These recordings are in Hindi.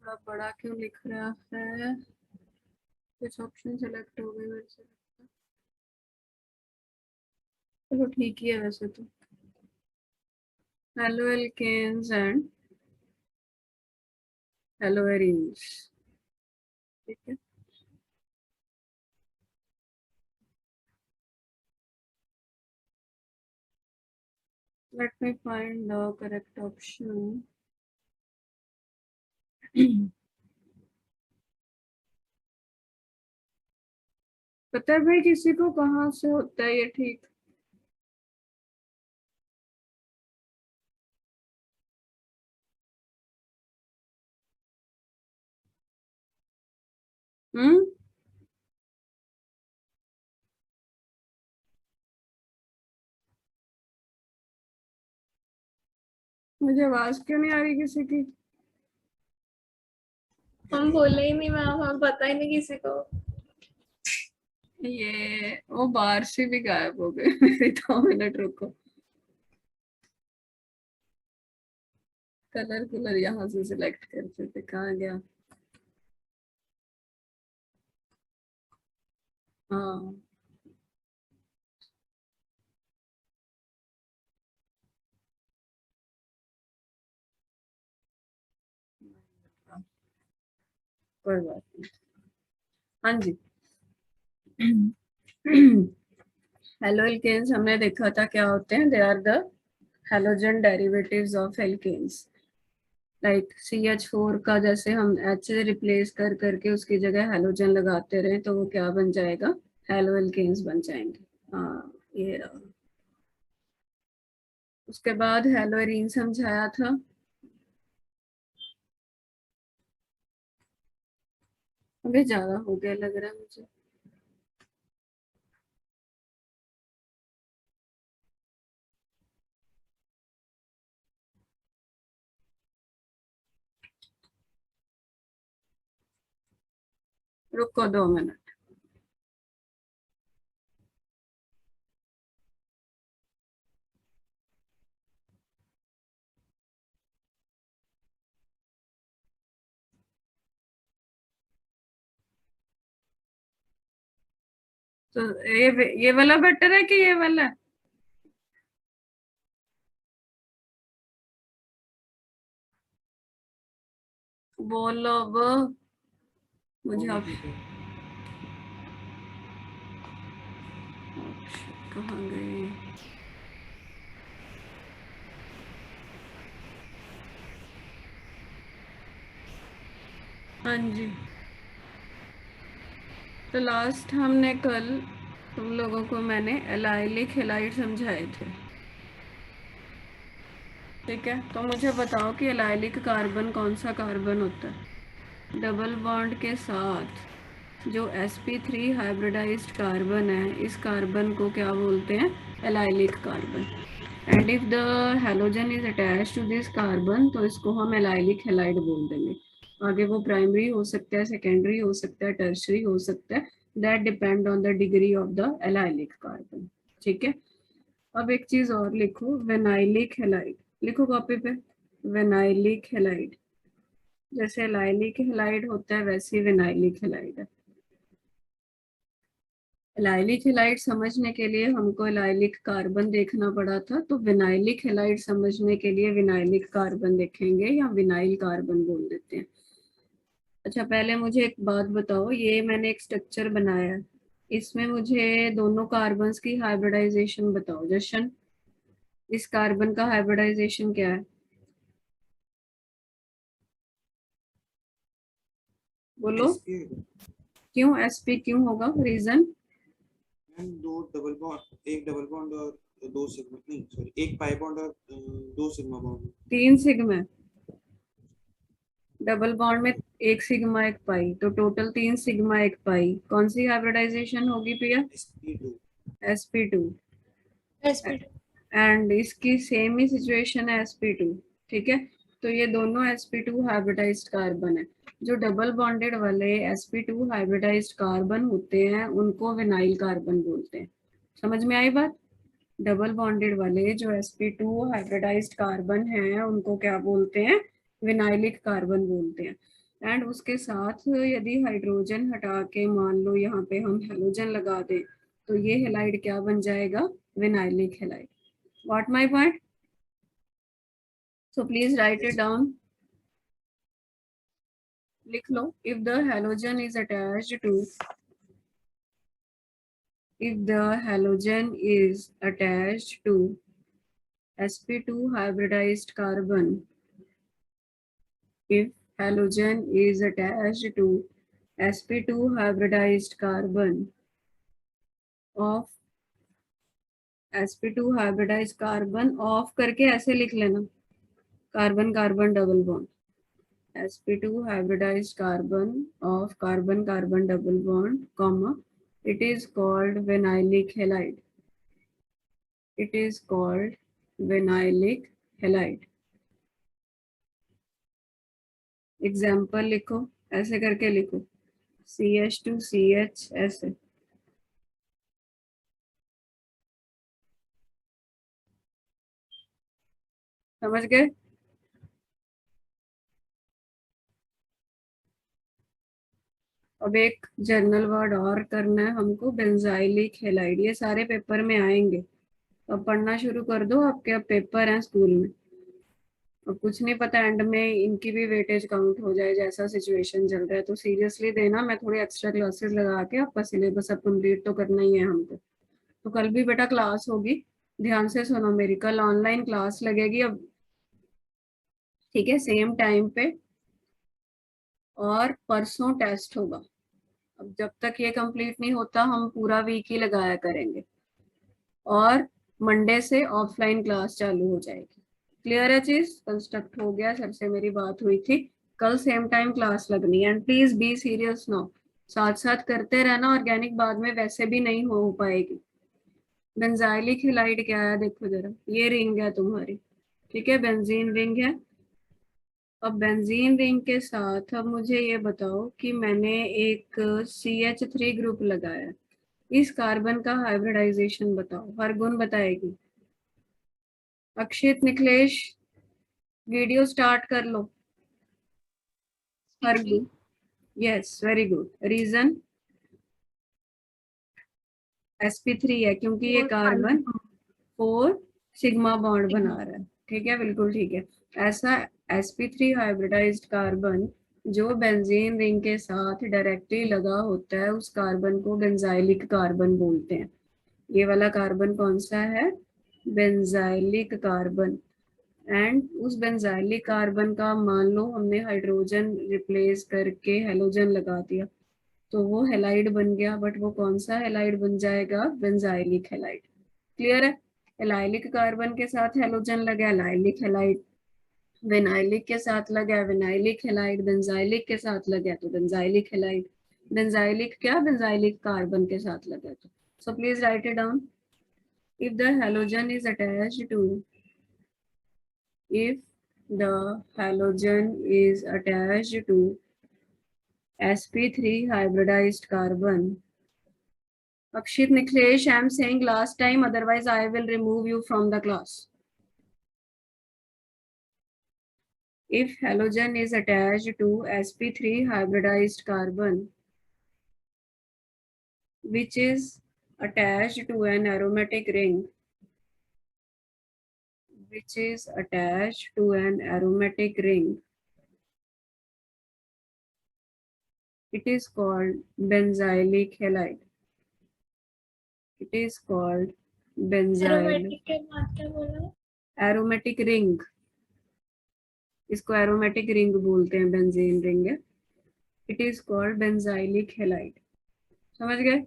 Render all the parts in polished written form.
थोड़ा बड़ा क्यों लिख रहा है? कुछ ऑप्शन सेलेक्ट हो गए मेरे से। चलो ठीक ही है वैसे तो। Haloalkanes and haloarenes. ठीक है। Let me find the correct option. पता है भाई किसी को कहाँ से होता है ये ठीक? हम्म। मुझे आवाज क्यों नहीं आ रही किसी की? हम बोले ही नहीं मैम, हम पता ही नहीं किसी को। ये वो बाहर से भी गायब हो गए। मेरे 2 मिनट रुको। कलर यहाँ से सिलेक्ट करते थे, कहाँ गया? हाँ। कोई बात नहीं। हाँ जी। हेलो एल्केन्स हमने देखा था क्या होते हैं। They are the halogen derivatives of alkanes. Like CH4 का जैसे हम H से रिप्लेस कर करके उसकी जगह हेलोजन लगाते रहे तो वो क्या बन जाएगा? हेलो एल्केन्स बन जाएंगे। हाँ ये रहा। उसके बाद हेलो एरीन समझाया था। अभी ज्यादा हो गया लग रहा है मुझे। रुको 2 मिनट। तो ये वाला बेटर है कि ये वाला? बोलो वो। मुझे अब कहाँ गई? हाँ जी। तो लास्ट हमने कल तुम लोगों को मैंने एलाइलिक हैलाइड समझाए थे। ठीक है, तो मुझे बताओ कि एलाइलिक कार्बन कौन सा कार्बन होता है? डबल बॉन्ड के साथ जो sp3 हाइब्रिडाइज्ड कार्बन है, इस कार्बन को क्या बोलते हैं? Allylic carbon. And if the halogen is attach to this carbon तो इसको हम एलाइलिक हैलाइड बोल देंगे। आगे वो प्राइमरी हो सकता है, सेकेंडरी हो सकता है, टर्शरी हो सकता है। That depend on the degree of the allylic carbon. ठीक है। अब एक चीज और लिखो, विनाइलिक हैलाइड। लिखो कॉपी पे। Vinylic halide. जैसे एलाइलिक हैलाइड होता है वैसे विनाइलिक हैलाइड है। एलाइलिक हैलाइड समझने के लिए हमको एलाइलिक कार्बन देखना पड़ा था, तो विनाइलिक हैलाइड समझने के लिए विनाइलिक कार्बन देखेंगे या विनाइल कार्बन बोल देते हैं। अच्छा पहले मुझे एक बात बताओ, ये मैंने एक स्ट्रक्चर बनाया है, इसमें मुझे दोनों कार्बन्स की हाइब्रिडाइजेशन बताओ जशन। इस कार्बन का हाइब्रिडाइजेशन क्या है? बोलो। क्यों sp क्यों होगा? रीजन? दो डबल बॉन्ड, एक डबल बॉन्ड और दो सिग्मा, नहीं सॉरी, एक पाई बॉन्ड और दो sigma bond. 3 sigma. Double bond में एक सिग्मा एक पाई, तो टोटल 3 सिग्मा एक पाई। कौन सी हाइब्रिडाइजेशन होगी प्रिया? sp2। sp2। sp2। एंड इसकी सेम ही सिचुएशन है sp2। ठीक है। तो ये दोनों sp2 हाइब्रिडाइज्ड कार्बन है। जो डबल बॉन्डेड वाले sp2 हाइब्रिडाइज्ड कार्बन होते हैं उनको विनाइल कार्बन बोलते हैं। समझ में आई बात? डबल बॉन्डेड वाले जो sp2 हाइब्रिडाइज्ड कार्बन हैं उनको क्या बोलते हैं? विनाइलिक कार्बन बोलते हैं। एंड उसके साथ यदि हाइड्रोजन हटा के मान लो यहाँ पे हम हेलोजन लगा दें तो ये हेलाइड क्या बन जाएगा, vinylic halide. What my point? So please write it down, लिख लो। If the halogen is attached to, if the halogen is attached to sp2 hybridized carbon, if halogen is attached to sp2 hybridized carbon of sp2 hybridized carbon of करके ऐसे लिख लेना, carbon carbon double bond sp2 hybridized carbon of carbon carbon double bond comma, it is called vinylic halide, it is called vinylic halide। Example लिखो, ऐसे करके लिखो, CH2CH ऐसे। समझ गए? अब एक जर्नल वर्ड और करना है हमको, बेंजाइलिक हेलाइड। ये सारे पेपर में आएंगे, अब पढ़ना शुरू कर दो, आपके अब पेपर हैं स्कूल में। अब कुछ नहीं पता एंड में इनकी भी वेटेज काउंट हो जाए, जैसा सिचुएशन चल रहा है। तो सीरियसली देना, मैं थोड़ी एक्स्ट्रा क्लासेस लगा के आपका सिलेबस अब कंप्लीट तो करना ही है हमको। तो कल भी बेटा क्लास होगी, ध्यान से सुनो मेरी, कल ऑनलाइन क्लास लगेगी अब, ठीक है, सेम टाइम पे, और परसों टेस्ट होगा। अब जब तक ये कंप्लीट नहीं होता हम पूरा वीक ही लगाया करेंगे, और मंडे से ऑफलाइन क्लास चालू हो जाएगी। क्लियर है चीज? कंस्ट्रक्ट हो गया, सर से मेरी बात हुई थी, कल सेम टाइम क्लास लगनी है। And please be serious now, साथ साथ करते रहना, ऑर्गेनिक बाद में वैसे भी नहीं हो पाएगी। बेंजाइलिक हेलाइड क्या है देखो जरा, ये रिंग है तुम्हारी, ठीक है, बेंजीन रिंग है। अब बेंजीन रिंग के साथ अब मुझे ये बताओ कि मैंने एक CH3 ग्रुप लगाया, इस कार्बन का हाइब्रिडाइजेशन बताओ, हर गुण बताएगी। अक्षित, निखिलेश, वीडियो स्टार्ट कर लो। हर गुण, yes very good. Reason sp3 है, क्योंकि ये कार्बन 4 सिग्मा बॉन्ड बना रहा है, ठीक है, बिल्कुल ठीक है। ऐसा sp3 हाइब्रिडाइज्ड कार्बन जो बेंजीन रिंग के साथ डायरेक्टली लगा होता है, उस कार्बन को बेंजाइलिक कार्बन बोलते हैं। ये वाला कार्बन कौन सा है? Benzylic carbon. एंड उस बेंजाइलिक कार्बन का मान लो हमने हाइड्रोजन रिप्लेस करके हेलोजन लगा दिया, तो वो हेलाइड बन गया, बट वो कौन सा हेलाइड बन जाएगा? Benzylic halide. क्लियर है? एलाइलिक कार्बन के साथ हेलोजन लगा, एलाइलिक हेलाइड। विनाइलिक के साथ लगा, विनाइलिक हेलाइड। बेंजाइलिक के साथ लगा तो बेंजाइलिक हेलाइड। बेंजाइलिक क्या? बेंजाइलिक कार्बन के साथ लगा तो। So please write it down. If the halogen is attached to, if the halogen is attached to sp3 hybridized carbon, Akshit, Niklesh, I am saying last time, otherwise I will remove you from the class. If halogen is attached to sp3 hybridized carbon, which is attached to an aromatic ring, which is attached to an aromatic ring, it is called benzylic halide. It is called benzylic aromatic के बाद क्या बोला? aromatic ring. इसको aromatic ring बोलते हैं, बेंजीन रिंग है। It is called benzylic halide. समझ गए?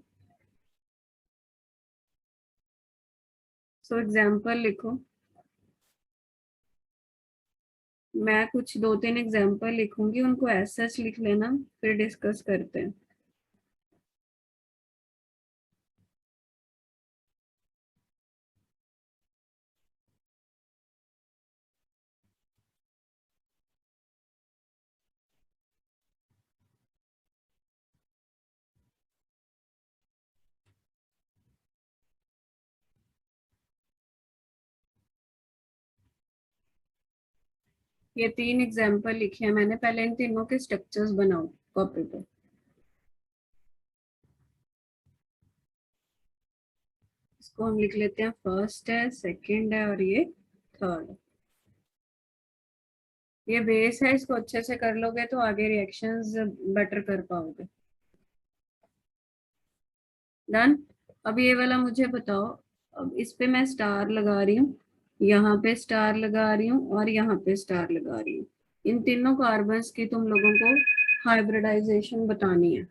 सो एग्जाम्पल लिखो, मैं कुछ 2-3 एग्जाम्पल लिखूंगी, उनको ऐसा लिख लेना, फिर डिस्कस करते हैं। ये 3 एग्जाम्पल लिखे हैं मैंने, पहले इन तीनों के स्ट्रक्चर्स बनाओ कॉपी पे। इसको हम लिख लेते हैं, फर्स्ट है, सेकंड है और ये थर्ड है। ये बेस है, इसको अच्छे से कर लोगे तो आगे रिएक्शंस बेटर कर पाओगे। डन। अब ये वाला मुझे बताओ, अब इस पे मैं स्टार लगा रही हूँ, यहाँ पे स्टार लगा रही हूँ और यहाँ पे स्टार लगा रही हूँ। इन तीनों कार्बन्स की तुम लोगों को हाइब्रिडाइजेशन बतानी है।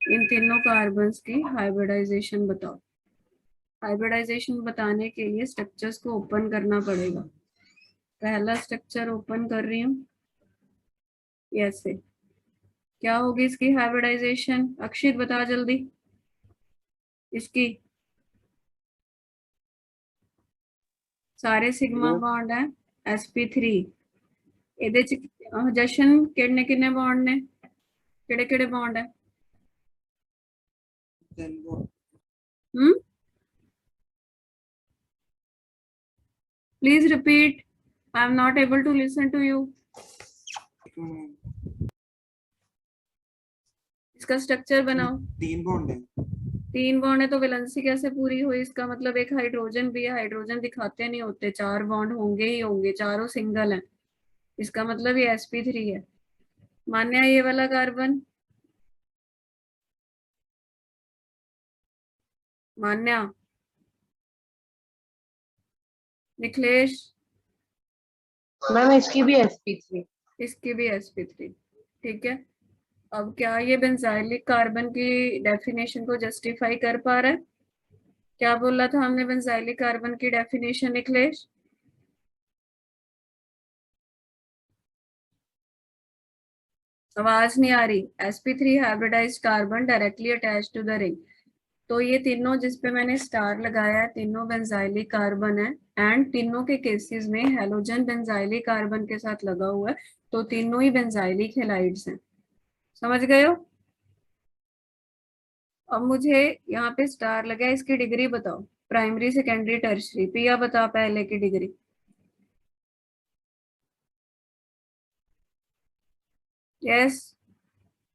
इन तीनों कार्बन्स की हाइब्रिडाइजेशन बताओ। हाइब्रिडाइजेशन बताने के लिए स्ट्रक्चर्स को ओपन करना पड़ेगा। पहला स्ट्रक्चर ओपन कर रही हूँ, ऐसे। क्या होगी इसकी हाइब्रिडाइजेशन? अक्षित बता जल्दी इसकी। सारे सिग्मा बॉन्ड है sp3। ਇਹਦੇ ਚ ਜਸ਼ਨ ਕਿੰਨੇ ਕਿੰਨੇ ਬੌਂਡ ਨੇ, ਕਿਹੜੇ ਕਿਹੜੇ ਬੌਂਡ ਹੈ? Please repeat, I am not able to listen to you. इसका स्ट्रक्चर बनाओ। 3 बॉन्ड है। 3 बॉन्ड है तो वैलेंसी कैसे पूरी हुई? इसका मतलब एक हाइड्रोजन भी है, हाइड्रोजन दिखाते नहीं होते, 4 बॉन्ड होंगे ही होंगे, चारों सिंगल हैं। इसका मतलब ये sp3 है। मान्या ये वाला कार्बन, मान्या, निखिलेश, मैम इसकी भी sp3। इसकी भी sp3। ठीक है। अब क्या ये बेंजाइलिक कार्बन की डेफिनेशन को जस्टिफाई कर पा रहा है? क्या बोला था हमने बेंजाइलिक कार्बन की डेफिनेशन निखिलेश? आवाज नहीं आ रही। sp3 hybridised carbon directly attached to the ring. तो ये तीनों जिस पे मैंने स्टार लगाया है, तीनों बेंजाइलिक कार्बन है, एंड तीनों के केसेस में हेलोजन बेंजाइलिक कार्बन के साथ लगा हुआ है, तो तीनों ही बेंजाइलिक हैलाइड्स हैं। समझ गए हो? अब मुझे यहाँ पे स्टार लगा है, इसकी डिग्री बताओ। Primary, secondary, tertiary. पिया बता पहले की degree. Yes,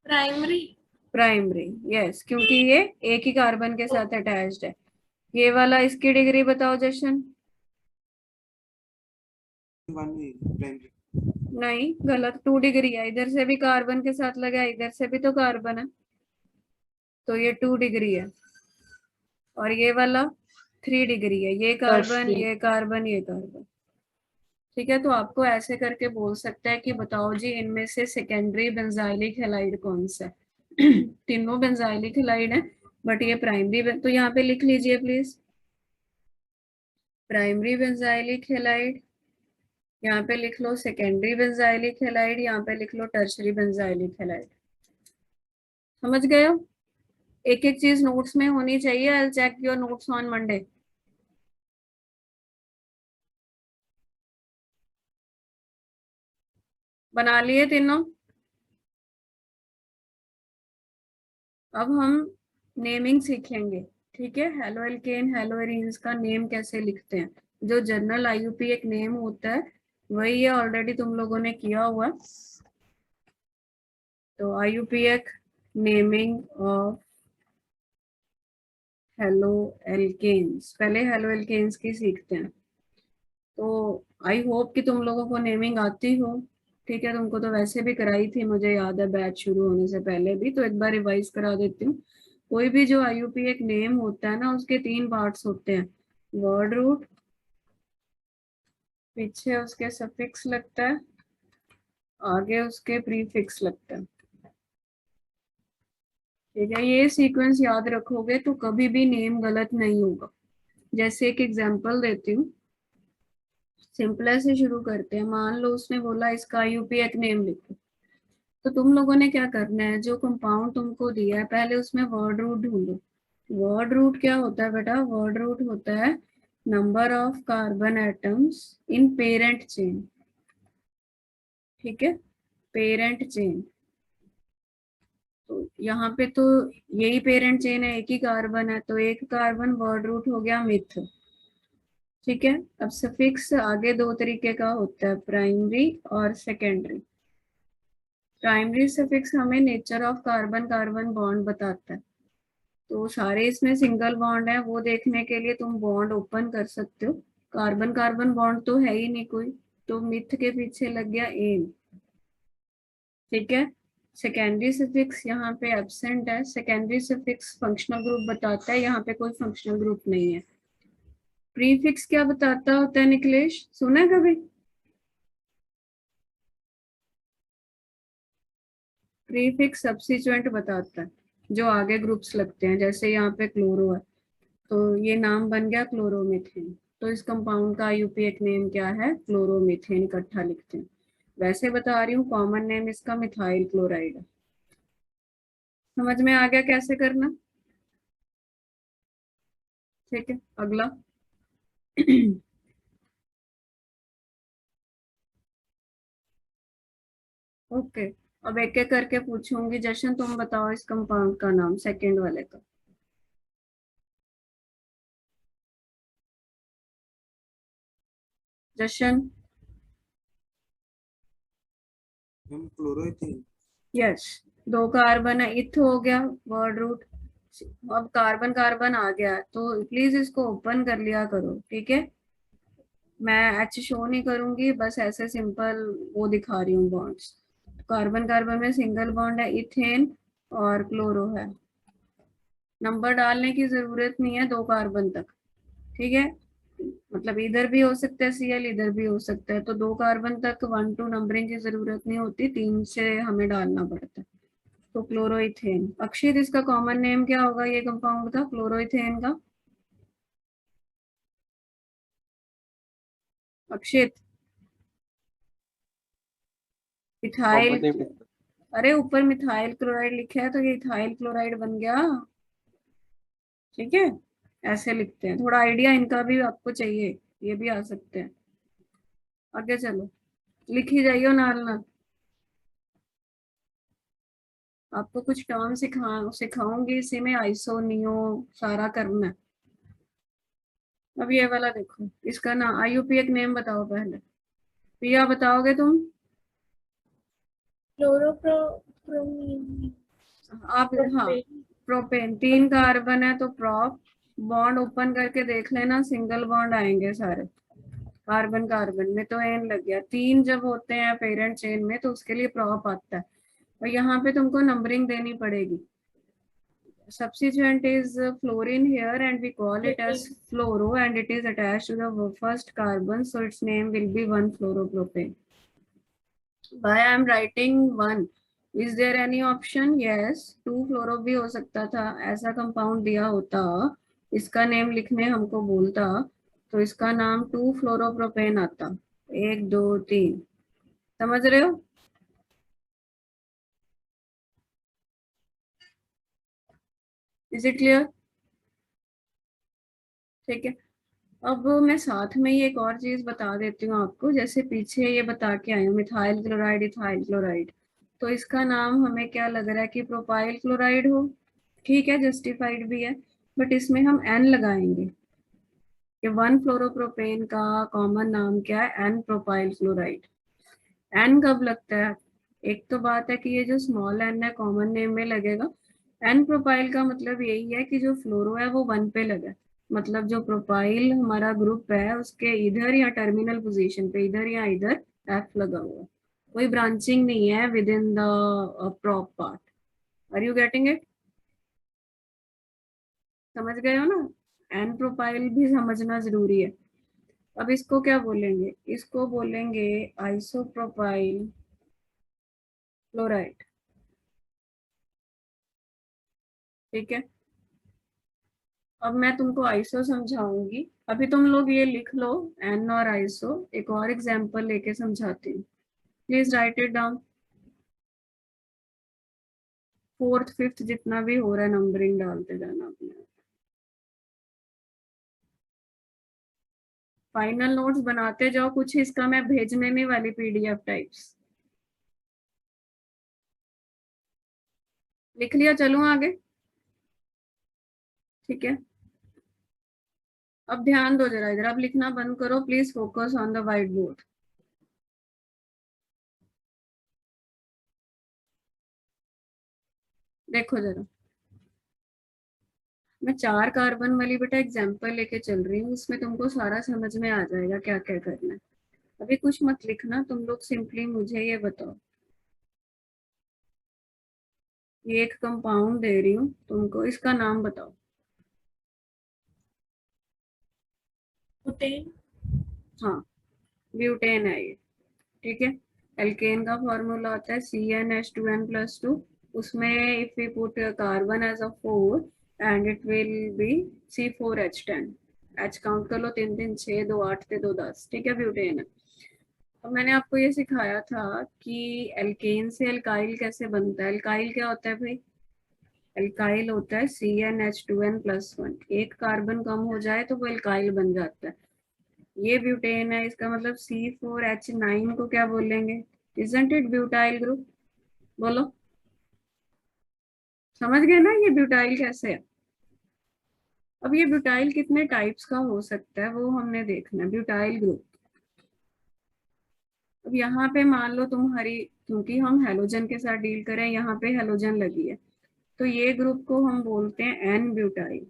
primary. Primary, yes, क्योंकि ये एक ही कार्बन के साथ अटैच्ड है। ये वाला, इसकी डिग्री बताओ जशन। 1 प्राइमरी। नहीं, गलत, 2 डिग्री है। इधर से भी कार्बन के साथ लगा है, इधर से भी तो कार्बन है, तो ये 2 डिग्री है। और ये वाला 3 डिग्री है। ये कार्बन, टर्शरी। ये कार्बन, ये कार्बन। ठीक है, तो आपको ऐसे करके बोल सकता है कि बताओ जी इनमें से सेकेंडरी बेंजाइलिक हैलाइड कौन सा है। तीनों बेंजाइलिक हैलाइड है, बट ये प्राइमरी, तो यहाँ पे लिख लीजिए प्लीज, प्राइमरी बेंजाइलिक हैलाइड। यहाँ पे लिख लो सेकेंडरी बेंजाइलिक हैलाइड, यहाँ पे लिख लो टर्शरी बेंजाइलिक हैलाइड। समझ गए हो? एक एक चीज नोट्स में होनी चाहिए। I will check your notes on Monday. बना लिए तीनों? अब हम नेमिंग सीखेंगे। ठीक है, हेलो एल्केन, हेलो एरीन्स का नेम कैसे लिखते हैं। जो जनरल आईयूपी एक नेम होता है, वही ये ऑलरेडी तुम लोगों ने किया हुआ। तो आईयूपी एक नेमिंग ऑफ हेलो एल्केन्स, पहले हेलो एल्केन्स की सीखते हैं। तो आई होप कि तुम लोगों को नेमिंग आती हो। ठीक है, तुमको तो वैसे भी कराई थी, मुझे याद है बैच शुरू होने से पहले भी, तो एक बार रिवाइज करा देती हूँ। कोई भी जो आईयूपी एक नेम होता है ना, उसके 3 पार्ट्स होते हैं। वर्ड रूट, पीछे उसके सफिक्स लगता है, आगे उसके प्रीफिक्स लगता है। ठीक है, ये सीक्वेंस याद रखोगे तो कभी भी नेम गलत नहीं होगा। जैसे एक एग्जांपल देती हूँ, सिंपल से शुरू करते हैं। मान लो उसने बोला इसका आईयूपी एक नेम लिखो, तो तुम लोगों ने क्या करना है, जो कंपाउंड तुमको दिया है पहले उसमें वर्ड रूट ढूंढो। वर्ड रूट क्या होता है बेटा? वर्ड रूट होता है number of carbon atoms in parent chain. ठीक है, पेरेंट चेन। तो यहाँ पे तो यही पेरेंट चेन है, एक ही कार्बन है, तो एक कार्बन वर्ड रूट हो गया मिथ। ठीक है। अब सफिक्स आगे दो तरीके का होता है, प्राइमरी और सेकेंडरी। प्राइमरी सफिक्स हमें nature of carbon carbon bond बताता है। तो सारे इसमें सिंगल बॉन्ड है, वो देखने के लिए तुम बॉन्ड ओपन कर सकते हो। कार्बन कार्बन बॉन्ड तो है ही नहीं कोई, तो मिथ के पीछे लग गया एन। ठीक है। सेकेंडरी सफिक्स यहाँ पे एब्सेंट है। सेकेंडरी सफिक्स फंक्शनल ग्रुप बताता है, यहाँ पे कोई फंक्शनल ग्रुप नहीं है। प्रीफिक्स क्या बताता होता है निकलेश, सुना है कभी? प्रीफिक्स सब्स्टिट्यूएंट बताता है, जो आगे ग्रुप्स लगते हैं। जैसे यहाँ पे क्लोरो है, तो ये नाम बन गया क्लोरोमीथेन। तो इस कंपाउंड का आईयूपीएक नेम क्या है? क्लोरोमीथेन, इकट्ठा लिखते हैं। वैसे बता रही हूँ, कॉमन नेम इसका मिथाइल क्लोराइड है। समझ में आ गया कैसे करना? ठीक है, अगला। ओके, अब एक एक करके पूछूंगी। जशन तुम बताओ इस कंपाउंड का नाम, सेकंड वाले का। जशन। Ma'am chloroethane. यस, दो कार्बन है, इथ हो गया वर्ड रूट। अब कार्बन कार्बन आ गया, तो प्लीज इसको ओपन कर लिया करो, ठीक है। मैं एच शो नहीं करूंगी, बस ऐसे सिंपल वो दिखा रही हूँ बॉन्ड्स। कार्बन कार्बन में सिंगल बॉन्ड है, इथेन और क्लोरो है। नंबर डालने की जरूरत नहीं है दो कार्बन तक, ठीक है। मतलब इधर भी हो सकता है सीएल, इधर भी हो सकता है, तो दो कार्बन तक 1 2 नंबरिंग की जरूरत नहीं होती, 3 से हमें डालना पड़ता है। तो क्लोरोइथेन। अक्षित, इसका कॉमन नेम क्या होगा ये कंपाउंड का, क्लोरोइथेन का? अक्षित। इथाइल। Common name. अरे ऊपर मिथाइल क्लोराइड लिखा है, तो ये इथाइल क्लोराइड बन गया। ठीक है, ऐसे लिखते हैं। थोड़ा आइडिया इनका भी आपको चाहिए, ये भी आ सकते हैं। आगे चलो, लिख ही जाइयो नाल नाल। आपको कुछ टर्म सिखाऊंगी, इसी में आइसो नियो सारा करना है। अब ये वाला देखो, इसका ना आईयूपीएक नेम बताओ पहले। पिया बताओगे तुम? क्लोरोप्रोमीन। आप, हाँ। प्रोपेन, 3 कार्बन है तो प्रोप। बॉन्ड ओपन करके देख लेना, सिंगल बॉन्ड आएंगे सारे। कार्बन कार्बन में तो एन लग गया। 3 जब होते हैं पेरेंट चेन में, तो उसके लिए प्रॉप आता है। और यहाँ पे तुमको नंबरिंग देनी पड़ेगी। Substituent is fluorine here, and we call it as fluoro, and it is attached to the first carbon, so its name will be 1-fluoropropane. Why I am writing 1? Is there any option? Yes, 2-fluoro भी हो सकता था, ऐसा कंपाउंड दिया होता, इसका नेम लिखने हमको बोलता, तो इसका नाम 2-फ्लोरोप्रोपेन आता। 1 2 3, समझ रहे हो? Is it clear? ठीक है। अब मैं साथ में ही एक और चीज बता देती हूँ आपको। जैसे पीछे ये बता के आई हूँ, मिथाइल क्लोराइड, इथाइल क्लोराइड, तो इसका नाम हमें क्या लग रहा है कि प्रोपाइल क्लोराइड हो। ठीक है, जस्टिफाइड भी है, बट इसमें हम एन लगाएंगे कि 1-फ्लोरोप्रोपेन का कॉमन नाम क्या है? N propyl chloride. एन कब लगता है? एक तो बात है कि ये जो स्मॉल एन है कॉमन नेम में लगेगा। एन प्रोपाइल का मतलब यही है कि जो फ्लोरो है वो 1 पे लगा, मतलब जो प्रोपाइल हमारा ग्रुप है उसके इधर या टर्मिनल पोजीशन पे, इधर या इधर एफ लगा हुआ। कोई ब्रांचिंग नहीं है within the prop part. Are you getting it? समझ गए हो ना? एन प्रोपाइल भी समझना जरूरी है। अब इसको क्या बोलेंगे? इसको बोलेंगे आइसोप्रोपाइल क्लोराइड। ठीक है। अब मैं तुमको आइसो समझाऊंगी, अभी तुम लोग ये लिख लो, एन और आइसो। एक और एग्जांपल लेके समझाती हूँ, please write it down. 4th 5th जितना भी हो रहा है नंबरिंग डालते जाना अपने। फाइनल नोट्स बनाते जाओ, कुछ इसका मैं भेजने नहीं वाली पीडीएफ टाइप्स। लिख लिया? चलूं आगे? ठीक है। अब ध्यान दो जरा इधर, अब लिखना बंद करो please, focus on the white board. देखो जरा, मैं 4 कार्बन वाली बेटा एग्जाम्पल लेके चल रही हूँ, इसमें तुमको सारा समझ में आ जाएगा क्या क्या करना है। अभी कुछ मत लिखना तुम लोग, सिंपली मुझे ये बताओ, ये एक कंपाउंड दे रही हूँ तुमको, इसका नाम बताओ। बुटेन। हाँ, ब्यूटेन है ये, ठीक है। एल्केन का फॉर्मूला होता है CnH2n+2, उसमें if we put carbon as a 4 and it will be C4H10। H count कर लो, 3 3 6 2 8 2 10, ठीक है, ब्यूटेन है। तो मैंने आपको ये सिखाया था कि एल्केन से एल्काइल कैसे बनता है। एल्काइल क्या होता है भाई? एल्काइल होता है CnH2n+1, एक कार्बन कम हो जाए तो वो एल्काइल बन जाता है। ये ब्यूटेन है, इसका मतलब C4H9 को क्या बोलेंगे? Isn't it butyl group? बोलो, समझ गए ना ये ब्यूटाइल कैसे है। अब ये ब्यूटाइल कितने टाइप्स का हो सकता है वो हमने देखना है, ब्यूटाइल ग्रुप। अब यहाँ पे मान लो तुम्हारी, क्योंकि हम हेलोजन के साथ डील करें, यहाँ पे हेलोजन लगी है, तो ये ग्रुप को हम बोलते हैं एन ब्यूटाइल।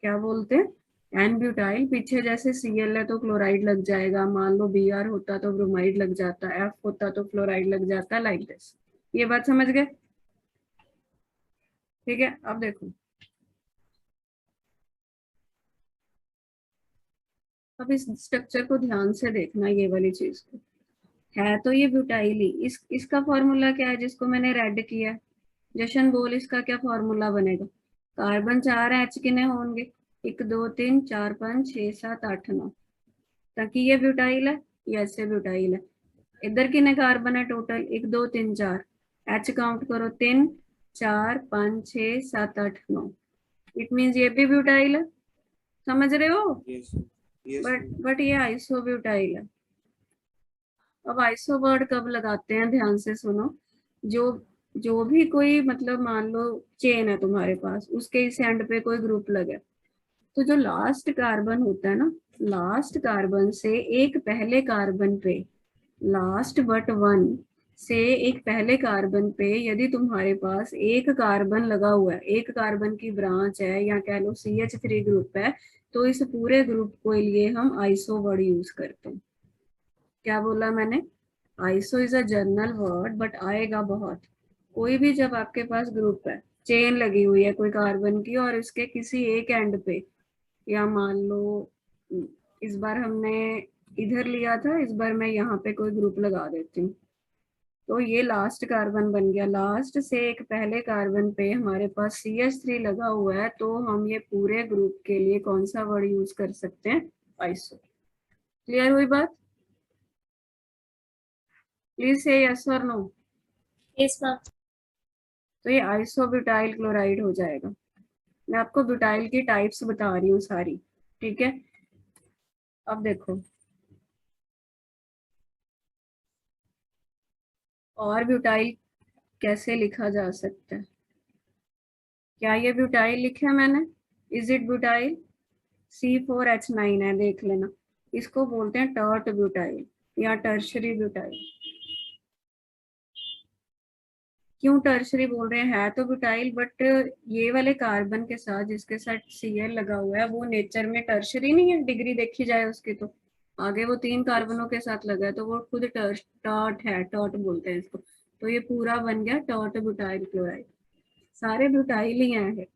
क्या बोलते हैं? N butyl. पीछे जैसे Cl है तो क्लोराइड लग जाएगा, मान लो Br होता तो ब्रोमाइड लग जाता, F होता तो फ्लोराइड लग जाता, लाइक दिस। ये बात समझ गए? ठीक है, अब देखो, अब इस स्ट्रक्चर को ध्यान से देखना, ये वाली चीज को, है तो ये ब्यूटाइल ही। इसका फॉर्मूला क्या है जिसको मैंने रेड किया? जशन बोल, इसका क्या फॉर्मूला बनेगा? कार्बन 4 एच कितने होंगे? 1 2 3 4 5 6 7 8 9, ताकि ये ब्यूटाइल है, ये ऐसे ब्यूटाइल है। इधर कितने कार्बन है टोटल? 1 2 3 4, एच काउंट करो, 3 4 5 6 7 8 9, इट मीन्स ये भी ब्यूटाइल है। समझ रहे हो? Yes yes. बट ये आइसोब्यूटाइल है। अब आइसो वर्ड कब लगाते हैं, ध्यान से सुनो। जो जो भी कोई मतलब मान लो चेन है तुम्हारे पास, उसके इस एंड पे कोई ग्रुप लगे, तो जो लास्ट कार्बन होता है ना, लास्ट कार्बन से एक पहले कार्बन पे, लास्ट बट वन से एक पहले कार्बन पे यदि तुम्हारे पास एक कार्बन लगा हुआ है, एक कार्बन की ब्रांच है, या कह लो CH3 ग्रुप है, तो इस पूरे ग्रुप के लिए हम आइसो वर्ड यूज करते हैं। क्या बोला मैंने? Iso is a journal word, but आएगा बहुत। कोई भी जब आपके पास ग्रुप है, चेन लगी हुई है कोई कार्बन की, और इसके किसी एक एंड पे, या मान लो इस बार हमने इधर लिया था, इस बार मैं यहाँ पे कोई ग्रुप लगा देती हूँ, तो ये लास्ट कार्बन बन गया। लास्ट से एक पहले कार्बन पे हमारे पास CH3 लगा हुआ है, तो हम ये पूरे ग्रुप के लिए कौन सा वर्ड यूज कर सकते हैं? आइसो। क्लियर हुई बात? प्लीज से यस और नो। Yes ma'am. तो ये आइसोब्यूटाइल क्लोराइड हो जाएगा। मैं आपको ब्यूटाइल की टाइप्स बता रही हूँ सारी, ठीक है। अब देखो, और ब्यूटाइल कैसे लिखा जा सकता है? क्या ये ब्यूटाइल लिखा है मैंने? Is it butyl? C4H9 है, देख लेना। इसको बोलते हैं टर्ट ब्यूटाइल या टर्शरी ब्यूटाइल। क्यों टर्शरी बोल रहे हैं? है तो ब्यूटाइल, बट ये वाले कार्बन के साथ जिसके साथ Cl लगा हुआ है, वो नेचर में टर्शरी नहीं है, डिग्री देखी जाए उसकी तो। आगे वो 3 कार्बनों के साथ लगा है, तो वो खुद टर्ट है, टर्ट बोलते हैं इसको। तो ये पूरा बन गया टर्ट ब्यूटाइल क्लोराइड। सारे ब्यूटाइल ही हैं।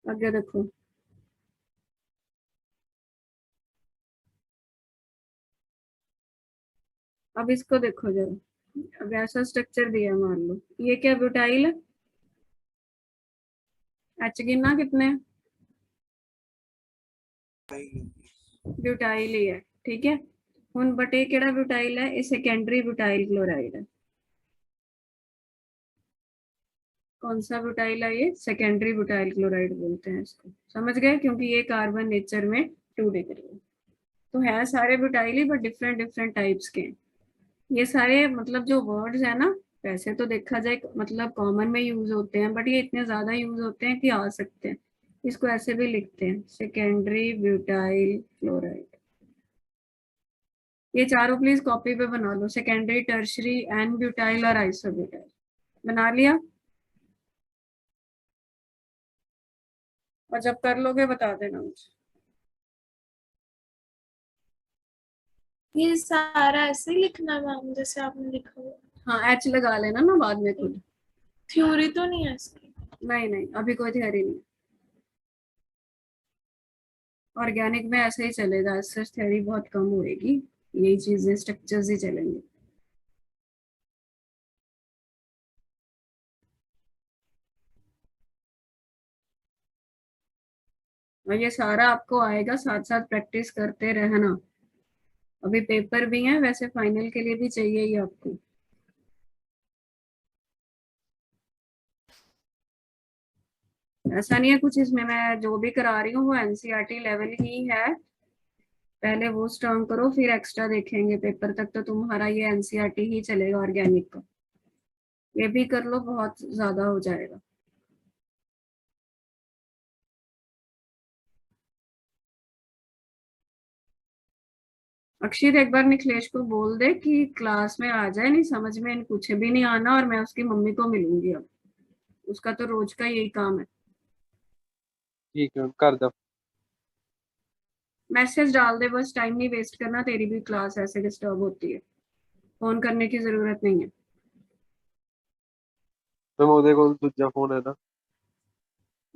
आगे देखो, अब इसको देखो जरा। अब ऐसा स्ट्रक्चर दिया, मान लो ये क्या ब्यूटाइल है? एच गिनना कितने? ब्यूटाइल ही है, ठीक है। हुन बटे केड़ा ब्यूटाइल है? ये सेकेंडरी ब्यूटाइल क्लोराइड है। कौन सा ब्यूटाइल है ये? सेकेंडरी ब्यूटाइल क्लोराइड बोलते हैं इसको। समझ गए? क्योंकि ये कार्बन नेचर में 2 डिग्री है। तो है सारे butyl he, but different different types के। ये सारे मतलब जो वर्ड्स है ना, वैसे तो देखा जाए मतलब कॉमन में यूज होते हैं, बट ये इतने ज्यादा यूज होते हैं कि आ सकते हैं। इसको ऐसे भी लिखते हैं, सेकेंडरी ब्यूटाइल फ्लोराइड। ये चारों प्लीज कॉपी पे बना लो, सेकेंडरी, टर्शरी, एन ब्यूटाइल और आइसोब्यूटाइल। बना लिया? और जब कर लोगे बता देना मुझे। ये सारा ऐसे ही लिखना मैम जैसे आपने लिखा हुआ? हाँ, एच लगा लेना ना बाद में खुद। थ्योरी तो नहीं है इसकी? नहीं नहीं, अभी कोई थ्योरी नहीं। ऑर्गेनिक में ऐसे ही चलेगा, सच थ्योरी बहुत कम होएगी, यही चीजें स्ट्रक्चर्स ही चलेंगे। और ये सारा आपको आएगा, साथ साथ प्रैक्टिस करते रहना। अभी पेपर भी है, वैसे फाइनल के लिए भी चाहिए ही आपको। ऐसा नहीं है कुछ इसमें, मैं जो भी करा रही हूँ वो एनसीईआरटी लेवल ही है। पहले वो स्ट्रॉन्ग करो, फिर एक्स्ट्रा देखेंगे। पेपर तक तो तुम्हारा ये एनसीईआरटी ही चलेगा ऑर्गेनिक का। ये भी कर लो, बहुत ज्यादा हो जाएगा। अक्षित, एक बार निखिलेश को बोल दे कि क्लास में आ जाए, नहीं समझ में कुछ भी नहीं आना, और मैं उसकी मम्मी को मिलूंगी अब। उसका तो रोज का यही काम है। ठीक है कर दो। मैसेज डाल दे बस, टाइम नहीं वेस्ट करना, तेरी भी क्लास ऐसे डिस्टर्ब होती है, फोन करने की जरूरत नहीं है। मैं ਉਹਦੇ ਕੋਲ ਦੂਜਾ फोन है ना।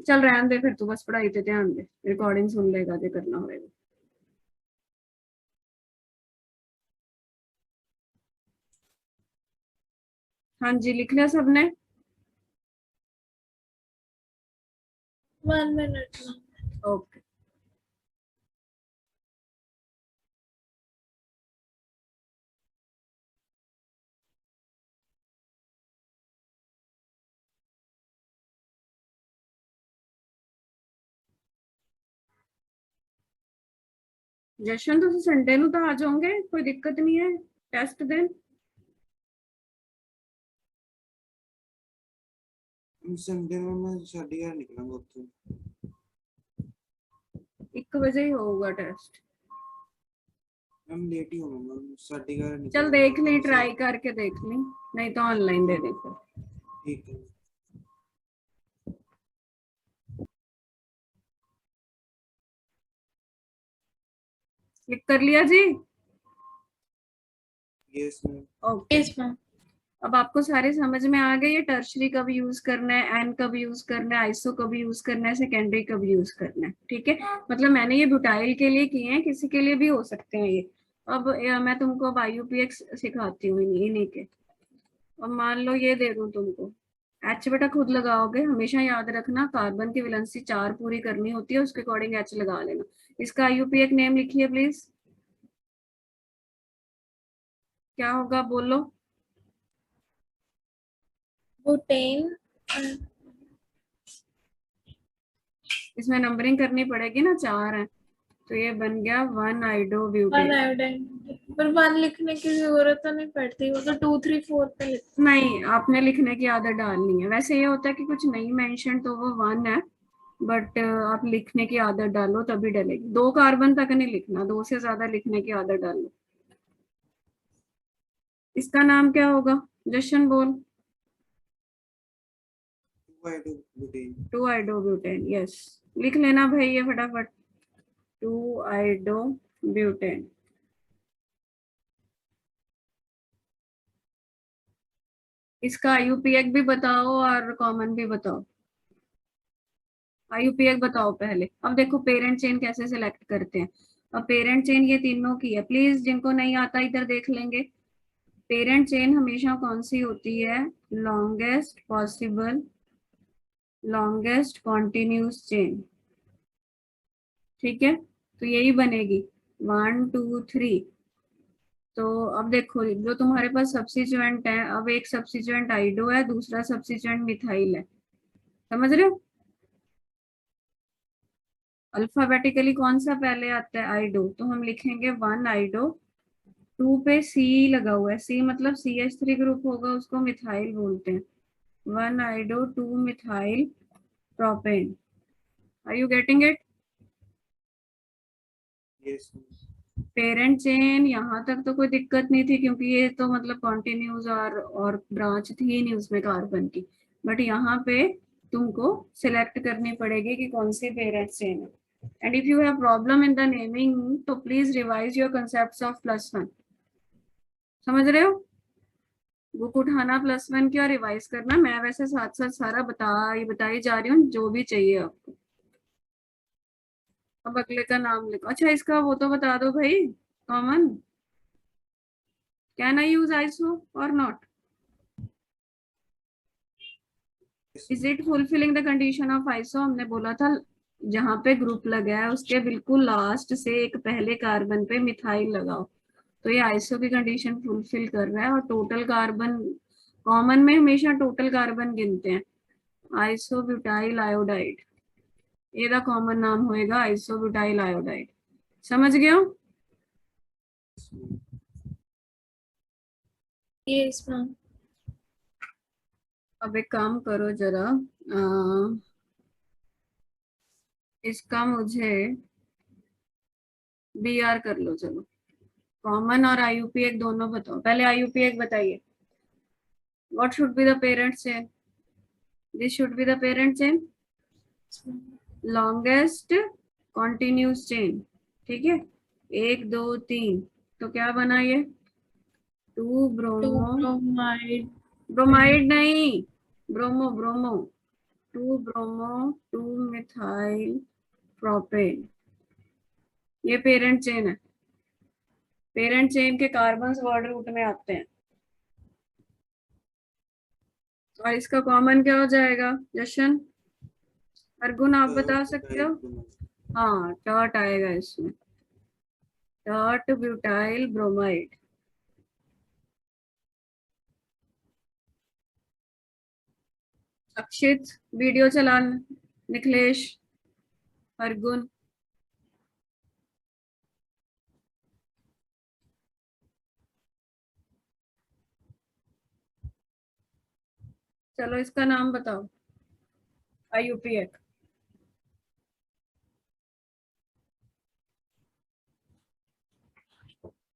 चल रहने दे फिर, तू बस पढ़ाई पे ध्यान दे, रिकॉर्डिंग सुन लेगा जो करना होगा। हाँ जी, लिख लिया सबने? 1 मिनट मैम। ओके। जशन तुम संडे ਨੂੰ ਤਾਂ ਆ ਜਾਓਗੇ, कोई दिक्कत नहीं है टेस्ट दिन। संडे में मैं 11:30 निकलूंगा ਉੱਥੋਂ। 1 बजे ही होगा टेस्ट। मैम लेट ही होऊंगा, 11:30 चल निकलूंगा देख ली, वहाँ से। ट्राई करके देख ली, नहीं तो ऑनलाइन दे दे फिर। ठीक है। क्लिक कर लिया जी? Yes ma'am. Okay. Yes ma'am. अब आपको सारे समझ में आ गए, ये टर्शरी कब यूज करना है, एन कब यूज करना है, आइसो कब यूज करना है, सेकेंडरी कब यूज करना है। ठीक है, मतलब मैंने ये ब्यूटाइल के लिए किए हैं, किसी के लिए भी हो सकते हैं ये। अब मैं तुमको अब IUPAC सिखाती हूँ इन्हीं के। अब मान लो ये दे दूं तुमको, एच बेटा खुद लगाओगे, हमेशा याद रखना कार्बन की वैलेंसी 4 पूरी करनी होती है, उसके अकॉर्डिंग एच लगा लेना। इसका IUPAC नेम लिखिए प्लीज, क्या होगा बोलो? बुटेन। इसमें नंबरिंग करनी पड़ेगी ना, 4 है, तो ये बन गया 1 आइडोब्यूटेन। 1 आयोडाइन। पर 1 लिखने की जरूरत तो नहीं पड़ती, वो तो 2 3 4 पे लिखते नहीं, आपने लिखने की आदत डालनी है। वैसे ये होता है कि कुछ नहीं मेंशन तो वो 1 है, बट आप लिखने की आदत डालो तभी डलेगी। 2 कार्बन तक नहीं लिखना, 2 से ज्यादा लिखने की आदत डालो। इसका नाम क्या होगा? जशन बोल। 2 आइडोब्यूटेन, यस। लिख लेना भाई ये फटाफट, 2 आइडोब्यूटेन। इसका IUPAC भी बताओ और कॉमन भी बताओ। IUPAC बताओ पहले। अब देखो पेरेंट चेन कैसे सिलेक्ट करते हैं। अब पेरेंट चेन ये तीनों की है, प्लीज जिनको नहीं आता इधर देख लेंगे। पेरेंट चेन हमेशा कौन सी होती है? Longest possible, longest continuous chain. ठीक है, तो यही बनेगी 1 2 3। तो अब देखो जो तुम्हारे पास सब्सिट्यूएंट है, अब एक सब्सिट्यूएंट आइडो है, दूसरा सब्सिट्यूएंट मिथाइल है, समझ रहे हो? अल्फाबेटिकली कौन सा पहले आता है? आइडो, तो हम लिखेंगे 1 आइडो। 2 पे C लगा हुआ है, C मतलब CH3 ग्रुप होगा, उसको मिथाइल बोलते हैं। 1 iodo 2 methyl propane. Are you getting it? Yes parent chain यहाँ तक तो कोई दिक्कत नहीं थी, क्योंकि ये तो मतलब कॉन्टिन्यूज और ब्रांच थी ही नहीं उसमें कार्बन की। बट यहाँ पे तुमको सिलेक्ट करनी पड़ेगी कि कौन सी पेरेंट चेन है। And if you have problem in the naming तो please revise your concept of +1। समझ रहे हो? बुक उठाना +1 की और रिवाइज करना। मैं वैसे साथ साथ सारा बताई जा रही हूँ जो भी चाहिए आपको। अब अगले का नाम लिखो। अच्छा, इसका वो तो बता दो भाई, common. Can I use iso or not? Is it fulfilling the condition of iso? हमने बोला था जहां पे ग्रुप लगा है उसके बिल्कुल लास्ट से एक पहले कार्बन पे मिथाइल लगाओ, तो ये आइसो की कंडीशन फुलफिल कर रहा है। और टोटल कार्बन, कॉमन में हमेशा टोटल कार्बन गिनते हैं। आइसोब्यूटाइल आयोडाइड, ਇਹਦਾ कॉमन नाम होएगा आइसोब्यूटाइल आयोडाइड। समझ गए हो? Yes ma'am. अब एक काम करो जरा, इसका मुझे BR कर लो। चलो, कॉमन और IUPAC दोनों बताओ। पहले IUPAC बताइए। What should be the parent chain? This should be the parent chain, longest continuous chain. ठीक है, 1 2 3। तो क्या बना ये? 2 टू ब्रोमो, ब्रोमाइड ब्रोमाइड नहीं, bromo bromo, 2 bromo 2 methyl propane. ये पेरेंट चेन है। पेरेंट चेन के कार्बन वर्ड रूट में आते हैं। और इसका कॉमन क्या हो जाएगा जशन? अर्गुन आप बता सकते हो? हाँ, टर्ट आएगा इसमें, टर्ट ब्यूटाइल ब्रोमाइड। अक्षित वीडियो चला, निखिलेश, अर्गुन। चलो इसका नाम बताओ, IUPAC।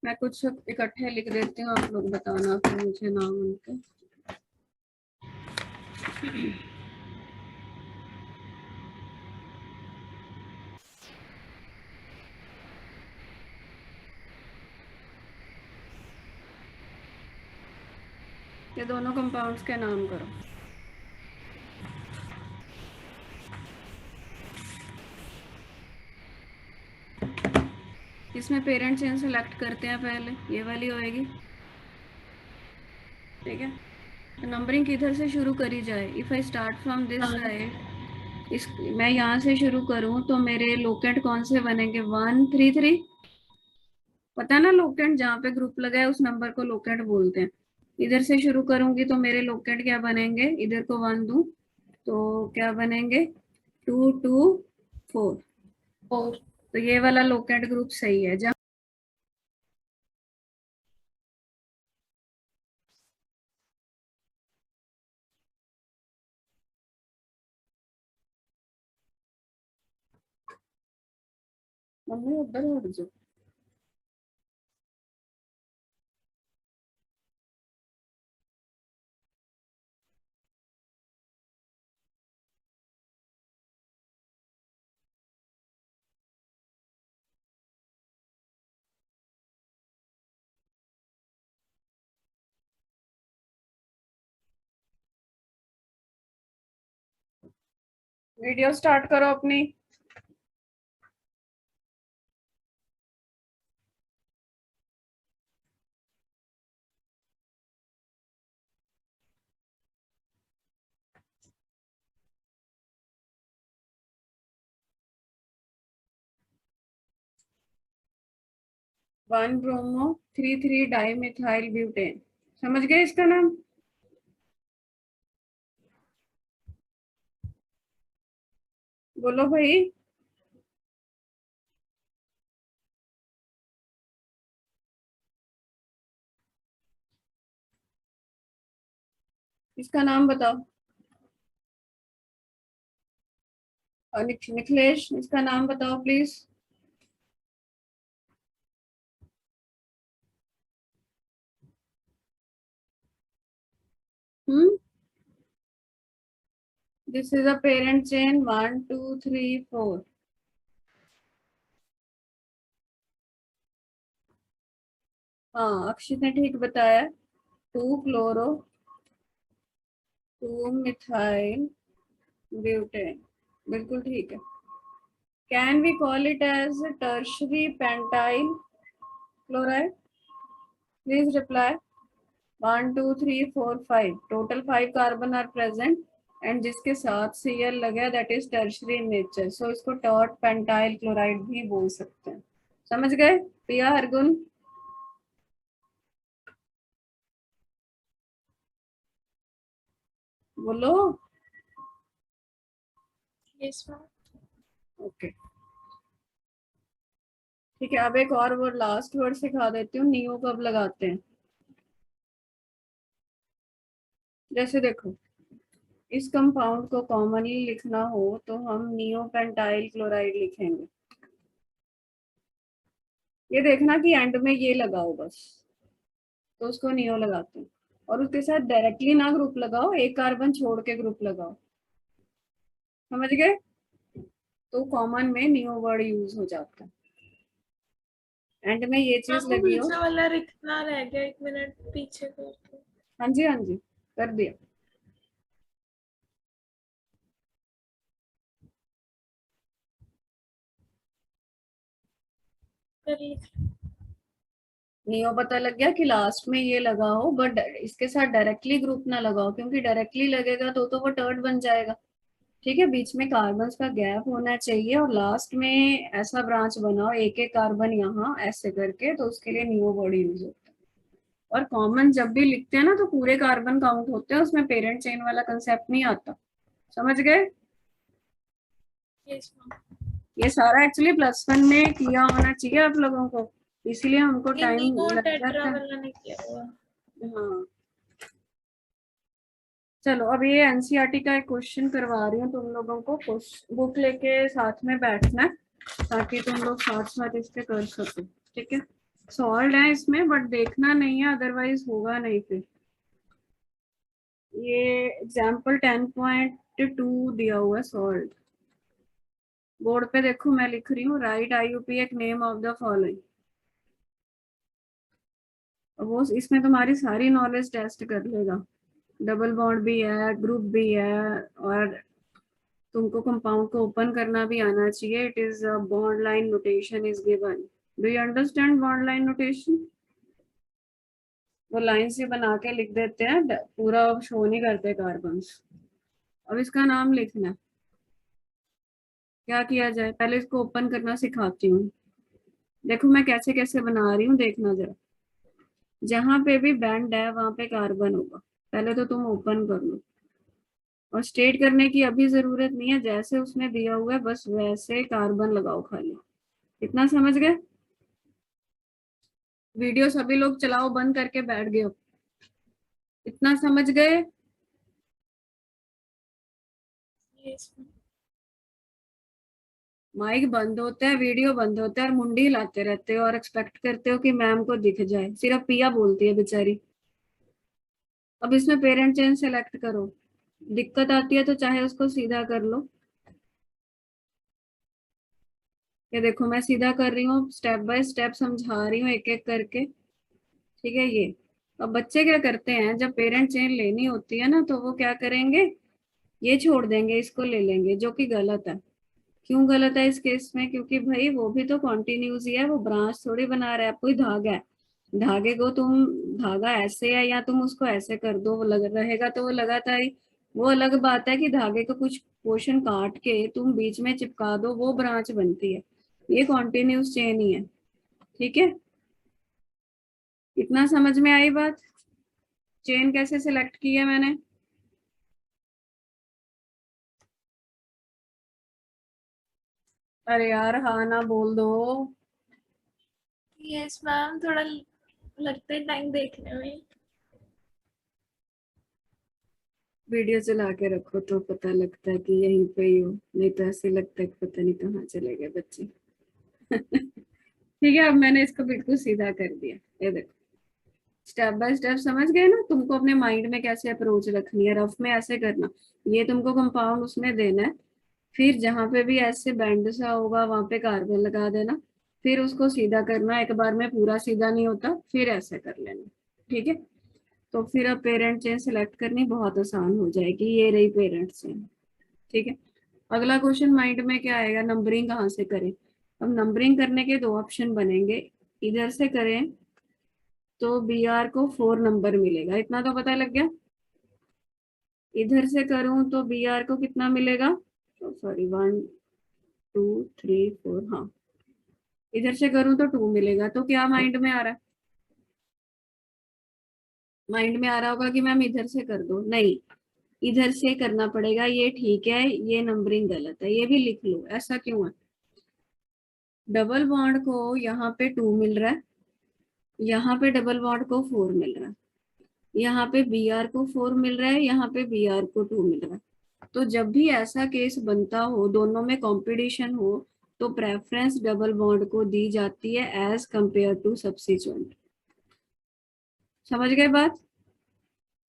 मैं कुछ इकट्ठे लिख देती हूँ, आप लोग बताना फिर मुझे नाम उनके। ये दोनों कंपाउंड्स के नाम करो। इसमें पेरेंट चेन सेलेक्ट करते हैं पहले, ये वाली होएगी। ठीक है, तो नंबरिंग किधर से शुरू करी जाए? If I start from this side, इस मैं यहाँ से शुरू करूँ तो मेरे लोकेंट कौन से बनेंगे? 1 3 3। पता है ना, लोकेंट जहाँ पे ग्रुप लगा है उस नंबर को लोकेंट बोलते हैं। इधर से शुरू करूंगी तो मेरे लोकेंट क्या बनेंगे? इधर को 1 दूं तो क्या बनेंगे? 2 2 4। 4। तो ये वाला लोकेंट ग्रुप सही है। जहाँ मम्मी उधर उड़ जाओ। वीडियो स्टार्ट करो अपनी। One bromo 3 3 dimethyl butane. समझ गए इसका नाम? बोलो भाई। इसका नाम बताओ। और निखिलेश, इसका नाम बताओ please. This is a parent chain 1 2 3 4। हाँ, अक्षित ने ठीक बताया। 2 क्लोरो 2 मिथाइल ब्यूटेन, बिल्कुल ठीक है। Can we call it as tertiary pentyl chloride? Please reply. 1 2 3 4 5 total 5 carbon are present and जिसके साथ Cl लगे that is tertiary in nature, so इसको टॉट पेंटाइल क्लोराइड भी बोल सकते हैं। समझ गए प्रिया, हरगुन? बोलो। Yes ma'am. ओके ठीक है, अब एक और वर्ड, लास्ट वर्ड सिखा देती हूँ। नियो कब लगाते हैं? जैसे देखो, इस कंपाउंड को कॉमनली लिखना हो तो हम नियो पेंटाइल क्लोराइड लिखेंगे। ये देखना कि एंड में ये लगाओ बस, तो उसको नियो लगाते हैं। और उसके साथ डायरेक्टली ना ग्रुप लगाओ, एक कार्बन छोड़ के ग्रुप लगाओ। समझ गए? तो कॉमन में नियो वर्ड यूज हो जाता है। एंड में ये चीज आपको लगी हो। पीछे वाला लिखना रह गया, 1 मिनट पीछे कर दो। हाँ जी हाँ जी, कर दिया। कर लिख। नियो पता लग गया कि लास्ट में ये लगा हो, बट इसके साथ डायरेक्टली ग्रुप ना लगाओ, क्योंकि डायरेक्टली लगेगा तो वो टर्ड बन जाएगा। ठीक है, बीच में कार्बन का गैप होना चाहिए और लास्ट में ऐसा ब्रांच बनाओ, एक एक कार्बन यहाँ ऐसे करके, तो उसके लिए नियो वर्ड यूज होता है। और कॉमन जब भी लिखते हैं ना तो पूरे कार्बन काउंट होते हैं, उसमें पेरेंट चेन वाला कंसेप्ट नहीं आता। समझ गए? Yes ma'am. ये सारा एक्चुअली +1 में किया होना चाहिए आप लोगों को, इसीलिए हमको ये टाइम नियो लग टेट्रा जाता है। वाला नहीं किया हुआ। हाँ चलो, अब ये एनसीईआरटी का एक क्वेश्चन करवा रही हूँ तुम लोगों को। बुक लेके साथ में बैठना है ताकि तुम लोग साथ साथ इसके कर सको। ठीक है, सॉल्व है इसमें बट देखना नहीं है, अदरवाइज होगा नहीं फिर। ये एग्जाम्पल 10.2 दिया हुआ है, सॉल्व। बोर्ड पे देखो, मैं लिख रही हूँ, राइट आईयूपी एक नेम ऑफ द फॉलोइंग। वो इसमें तुम्हारी सारी नॉलेज टेस्ट कर लेगा। डबल बॉन्ड भी है, ग्रुप भी है, और तुमको कंपाउंड को ओपन करना भी आना चाहिए। It is bond line notation is given. Do you understand bond line notation? वो लाइन से बना के लिख देते हैं, पूरा शो नहीं करते कार्बन्स। अब इसका नाम लिखना है। क्या किया जाए, पहले इसको ओपन करना सिखाती हूँ। देखो मैं कैसे कैसे बना रही हूँ, देखना जरा। जहां पे भी बैंड है वहां पे कार्बन होगा, पहले तो तुम ओपन कर लो। और स्टेट करने की अभी जरूरत नहीं है, जैसे उसमें दिया हुआ है बस वैसे कार्बन लगाओ खाली। इतना समझ गए? वीडियो सभी लोग चलाओ, बंद करके बैठ गए हो। इतना समझ गए? Yes ma'am. माइक बंद होता है, वीडियो बंद होता है, और मुंडी हिलाते रहते हो और एक्सपेक्ट करते हो कि मैम को दिख जाए। सिर्फ पिया बोलती है बेचारी। अब इसमें पेरेंट चेन सेलेक्ट करो। दिक्कत आती है तो चाहे उसको सीधा कर लो। ये देखो मैं सीधा कर रही हूँ, स्टेप बाय स्टेप समझा रही हूँ एक एक करके। ठीक है, ये अब बच्चे क्या करते हैं, जब पेरेंट चेन लेनी होती है ना तो वो क्या करेंगे, ये छोड़ देंगे, इसको ले लेंगे, जो कि गलत है। क्यों गलत है इस केस में? क्योंकि भाई वो भी तो कॉन्टिन्यूस ही है, वो ब्रांच थोड़ी बना रहा है। कोई धागा है, धागे को तुम, धागा ऐसे है या तुम उसको ऐसे कर दो, वो लग रहेगा तो वो लगातार ही। वो अलग बात है कि धागे का कुछ पोर्शन काट के तुम बीच में चिपका दो, वो ब्रांच बनती है। ये कॉन्टिन्यूस चेन ही है। ठीक है, इतना समझ में आई बात? चेन कैसे सिलेक्ट की है मैंने? अरे यार हाँ ना बोल दो। यस मैम, थोड़ा लगता है टाइम देखने में। वीडियो चला के रखो तो पता लगता है कि यहीं पे ही हो, नहीं तो ऐसे लगता है कि पता नहीं कहाँ चले गए बच्चे। ठीक है, अब मैंने इसको बिल्कुल सीधा कर दिया। ये देखो, स्टेप बाय स्टेप समझ गए ना। तुमको अपने माइंड में कैसे अप्रोच रखनी है, रफ में ऐसे करना। ये तुमको कंपाउंड उसमें देना है, फिर जहां पे भी ऐसे बैंड सा होगा वहां पे कार्बन लगा देना, फिर उसको सीधा करना। एक बार में पूरा सीधा नहीं होता, फिर ऐसे कर लेना। ठीक है, तो फिर अब पेरेंट चेन सिलेक्ट करनी बहुत आसान हो जाएगी। ये रही पेरेंट चेन। ठीक है, अगला क्वेश्चन माइंड में क्या आएगा, नंबरिंग कहाँ से करें। अब नंबरिंग करने के दो ऑप्शन बनेंगे। इधर से करें तो बी आर को 4 नंबर मिलेगा, इतना तो पता लग गया। इधर से करूं तो बी आर को कितना मिलेगा, सॉरी 1 2 3 4, हाँ। इधर से करूं तो 2 मिलेगा। तो क्या माइंड में आ रहा है, माइंड में आ रहा होगा कि मैम इधर से कर दो, नहीं, इधर से करना पड़ेगा। ये ठीक है, ये नंबरिंग गलत है, ये भी लिख लो। ऐसा क्यों है, डबल बॉन्ड को यहाँ पे 2 मिल रहा है, यहाँ पे डबल बॉन्ड को 4 मिल रहा है, यहाँ पे बी आर को 4 मिल रहा है, यहाँ पे बी आर को 2 मिल रहा है। तो जब भी ऐसा केस बनता हो, दोनों में कंपटीशन हो, तो प्रेफरेंस डबल बॉन्ड को दी जाती है एज कंपेयर टू सब्स्टिट्यूएंट। समझ गए बात।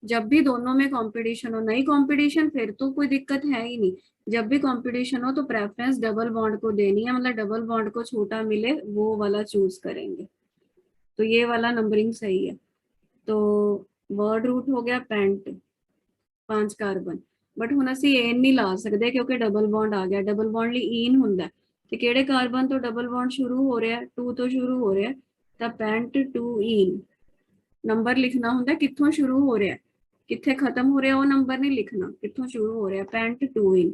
जब भी दोनों में कंपटीशन हो, नहीं कंपटीशन फिर तो कोई दिक्कत है ही नहीं। जब भी कंपटीशन हो तो प्रेफरेंस डबल बॉन्ड को देनी है, मतलब डबल बॉन्ड को छोटा मिले वो वाला चूज करेंगे। तो ये वाला नंबरिंग सही है। तो वर्ड रूट हो गया पेंट 5 कार्बन, बट ਹੁਣ ਅਸੀਂ एन नहीं ला सकते क्योंकि डबल बॉन्ड आ गया। डबल बॉन्ड ਲਈ ਈਨ ਹੁੰਦਾ ਹੈ, ਤੇ ਕਿਹੜੇ ਕਾਰਬਨ ਤੋਂ ਡਬਲ ਬੌਂਡ ਸ਼ੁਰੂ ਹੋ ਰਿਹਾ ਹੈ, 2 ਤੋਂ ਸ਼ੁਰੂ ਹੋ ਰਿਹਾ ਹੈ, ਤਾਂ ਪੈਂਟ 2 ਈਨ। ਨੰਬਰ ਲਿਖਣਾ ਹੁੰਦਾ ਕਿੱਥੋਂ ਸ਼ੁਰੂ ਹੋ ਰਿਹਾ, ਕਿੱਥੇ ਖਤਮ ਹੋ ਰਿਹਾ ਉਹ ਨੰਬਰ ਨਹੀਂ ਲਿਖਣਾ, ਕਿੱਥੋਂ ਸ਼ੁਰੂ ਹੋ ਰਿਹਾ, ਪੈਂਟ 2 ਈਨ।